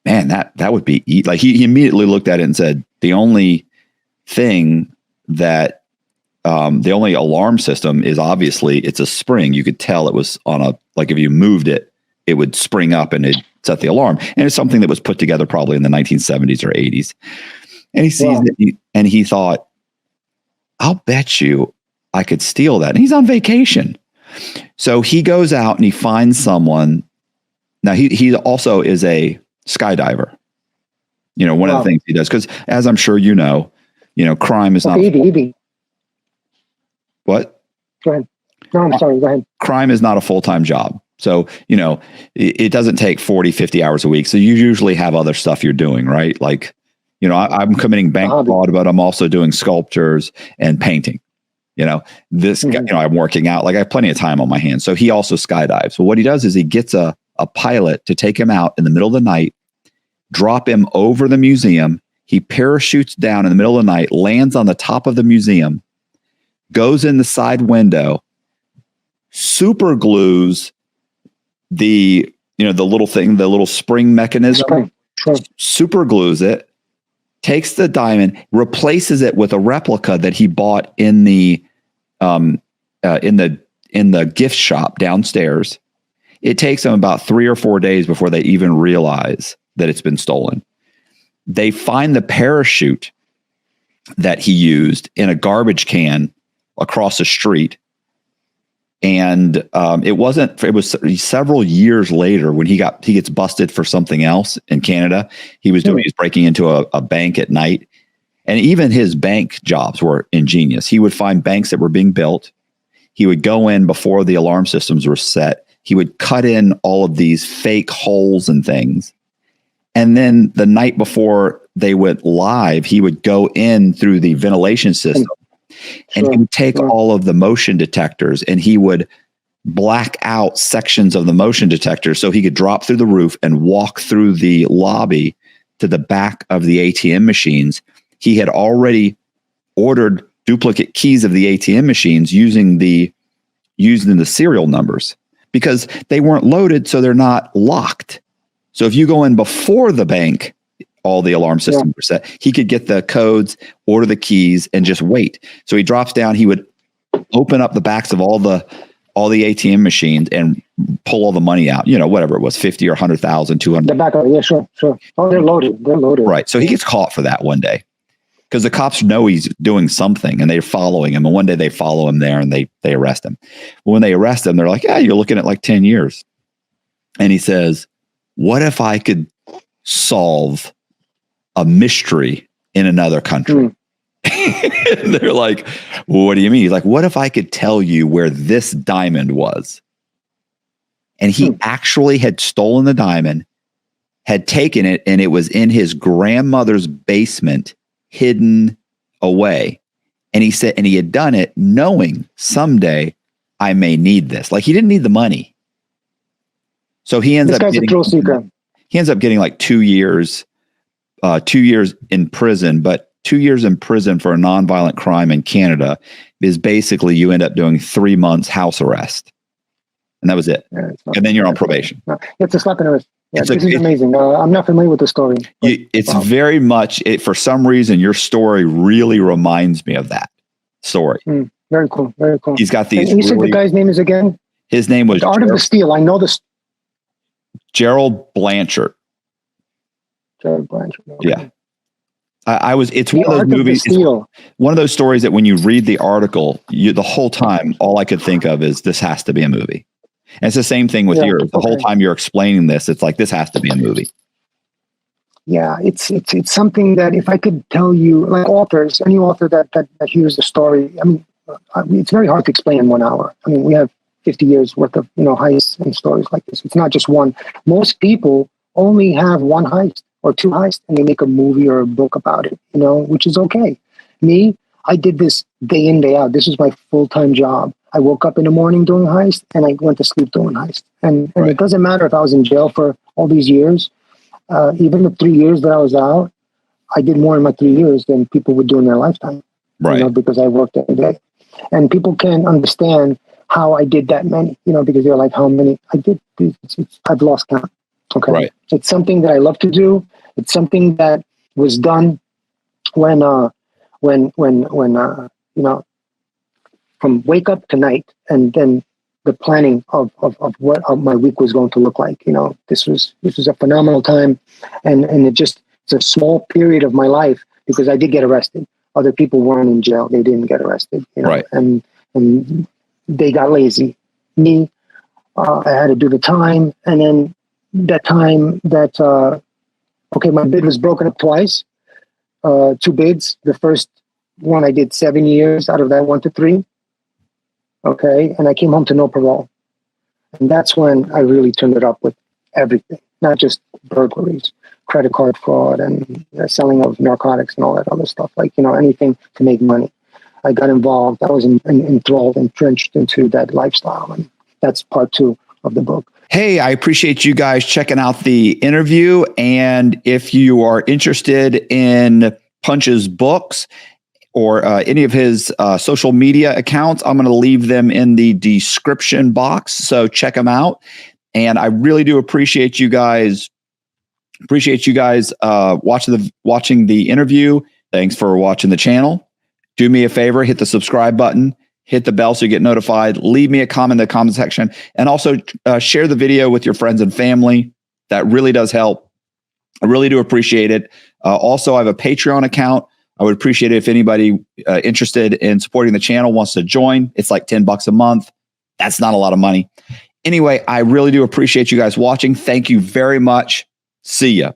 man, that would be like he immediately looked at it and said, the only thing that the only alarm system is obviously it's a spring. You could tell it was like if you moved it, it would spring up and it set the alarm. And it's something that was put together probably in the 1970s or 80s. And he sees it and he thought, I'll bet you I could steal that. And he's on vacation. So he goes out and he finds someone. Now he also is a skydiver. One of the things he does, because as I'm sure crime is not. What? Go ahead. No, I'm sorry. Go ahead. Crime is not a full-time job. So, it doesn't take 40, 50 hours a week. So you usually have other stuff you're doing, right? Like, I'm committing bank fraud, but I'm also doing sculptures and painting. I'm working out. Like I have plenty of time on my hands. So he also skydives. So what he does is he gets a pilot to take him out in the middle of the night, drop him over the museum. He parachutes down in the middle of the night, lands on the top of the museum, goes in the side window, super glues the little spring mechanism, super glues it, takes the diamond, replaces it with a replica that he bought in the gift shop downstairs. It takes them about 3 or 4 days before they even realize that it's been stolen. They find the parachute that he used in a garbage can across the street. And it was several years later when he gets busted for something else in Canada. He was breaking into a bank at night, and even his bank jobs were ingenious. He would find banks that were being built. He would go in before the alarm systems were set. He would cut in all of these fake holes and things. And then the night before they went live, he would go in through the ventilation system. And he would take all of the motion detectors and he would black out sections of the motion detector so he could drop through the roof and walk through the lobby to the back of the ATM machines. He had already ordered duplicate keys of the ATM machines using the serial numbers because they weren't loaded, so they're not locked. So if you go in before the bank, all the alarm systems were set. He could get the codes, order the keys, and just wait. So he drops down. He would open up the backs of all the ATM machines and pull all the money out. Whatever it was, 50 or 100,000, 200. The back of sure. Oh, they're loaded. Right. So he gets caught for that one day because the cops know he's doing something and they're following him. And one day they follow him there and they arrest him. Well, when they arrest him, they're like, "Yeah, you're looking at like 10 years." And he says, "What if I could solve a mystery in another country?" And they're like, "What do you mean?" He's like, "What if I could tell you where this diamond was?" And he actually had stolen the diamond, had taken it, and it was in his grandmother's basement, hidden away. And he said, and he had done it knowing someday I may need this. Like he didn't need the money. So he ends up getting like 2 years. 2 years in prison, but 2 years in prison for a nonviolent crime in Canada is basically you end up doing 3 months house arrest. And that was it. Yeah, and then you're on probation. It's a slap in the wrist. Yeah, this is amazing. I'm not familiar with the story. It's very much, for some reason, your story really reminds me of that story. Very cool. Very cool. He's got these. And you said the guy's name is again? His name was The Art of the Steal. I know this. Gerald Blanchard. Gerald Blanchard. Okay. Yeah. It's one of those movies. One of those stories that when you read the article, the whole time, all I could think of is this has to be a movie. And it's the same thing with yours. The whole time you're explaining this, it's like, this has to be a movie. Yeah, it's something that if I could tell you, like authors, any author that hears the story, I mean, it's very hard to explain in 1 hour. I mean, we have 50 years worth of, heists and stories like this. It's not just one. Most people only have one heist or two heists, and they make a movie or a book about it, which is okay. Me, I did this day in, day out. This was my full-time job. I woke up in the morning doing heist, and I went to sleep doing heist. And it doesn't matter if I was in jail for all these years. Even the 3 years that I was out, I did more in my 3 years than people would do in their lifetime. Right. Because I worked every day. And people can't understand how I did that many, because they're like, how many? I did. I've lost count. Okay. Right. It's something that I love to do. It's something that was done when from wake up to night, and then the planning of what my week was going to look like. This was a phenomenal time, and it's a small period of my life, because I did get arrested. Other people weren't in jail; they didn't get arrested. Right. And they got lazy. Me, I had to do the time, and then that time that my bid was broken up twice. 2 bids. The first one I did 7 years out of that 1 to 3. Okay, and I came home to no parole, and that's when I really turned it up with everything, not just burglaries, credit card fraud, and selling of narcotics and all that other stuff. Like anything to make money. I got involved. I was enthralled, entrenched into that lifestyle, and that's part 2 of the book. Hey, I appreciate you guys checking out the interview. And if you are interested in Punch's books or any of his social media accounts, I'm going to leave them in the description box. So check them out. And I really do appreciate you guys. Watching the interview. Thanks for watching the channel. Do me a favor, hit the subscribe button. Hit the bell so you get notified. Leave me a comment in the comment section. And also share the video with your friends and family. That really does help. I really do appreciate it. Also, I have a Patreon account. I would appreciate it if anybody interested in supporting the channel wants to join. It's like $10 a month. That's not a lot of money. Anyway, I really do appreciate you guys watching. Thank you very much. See ya.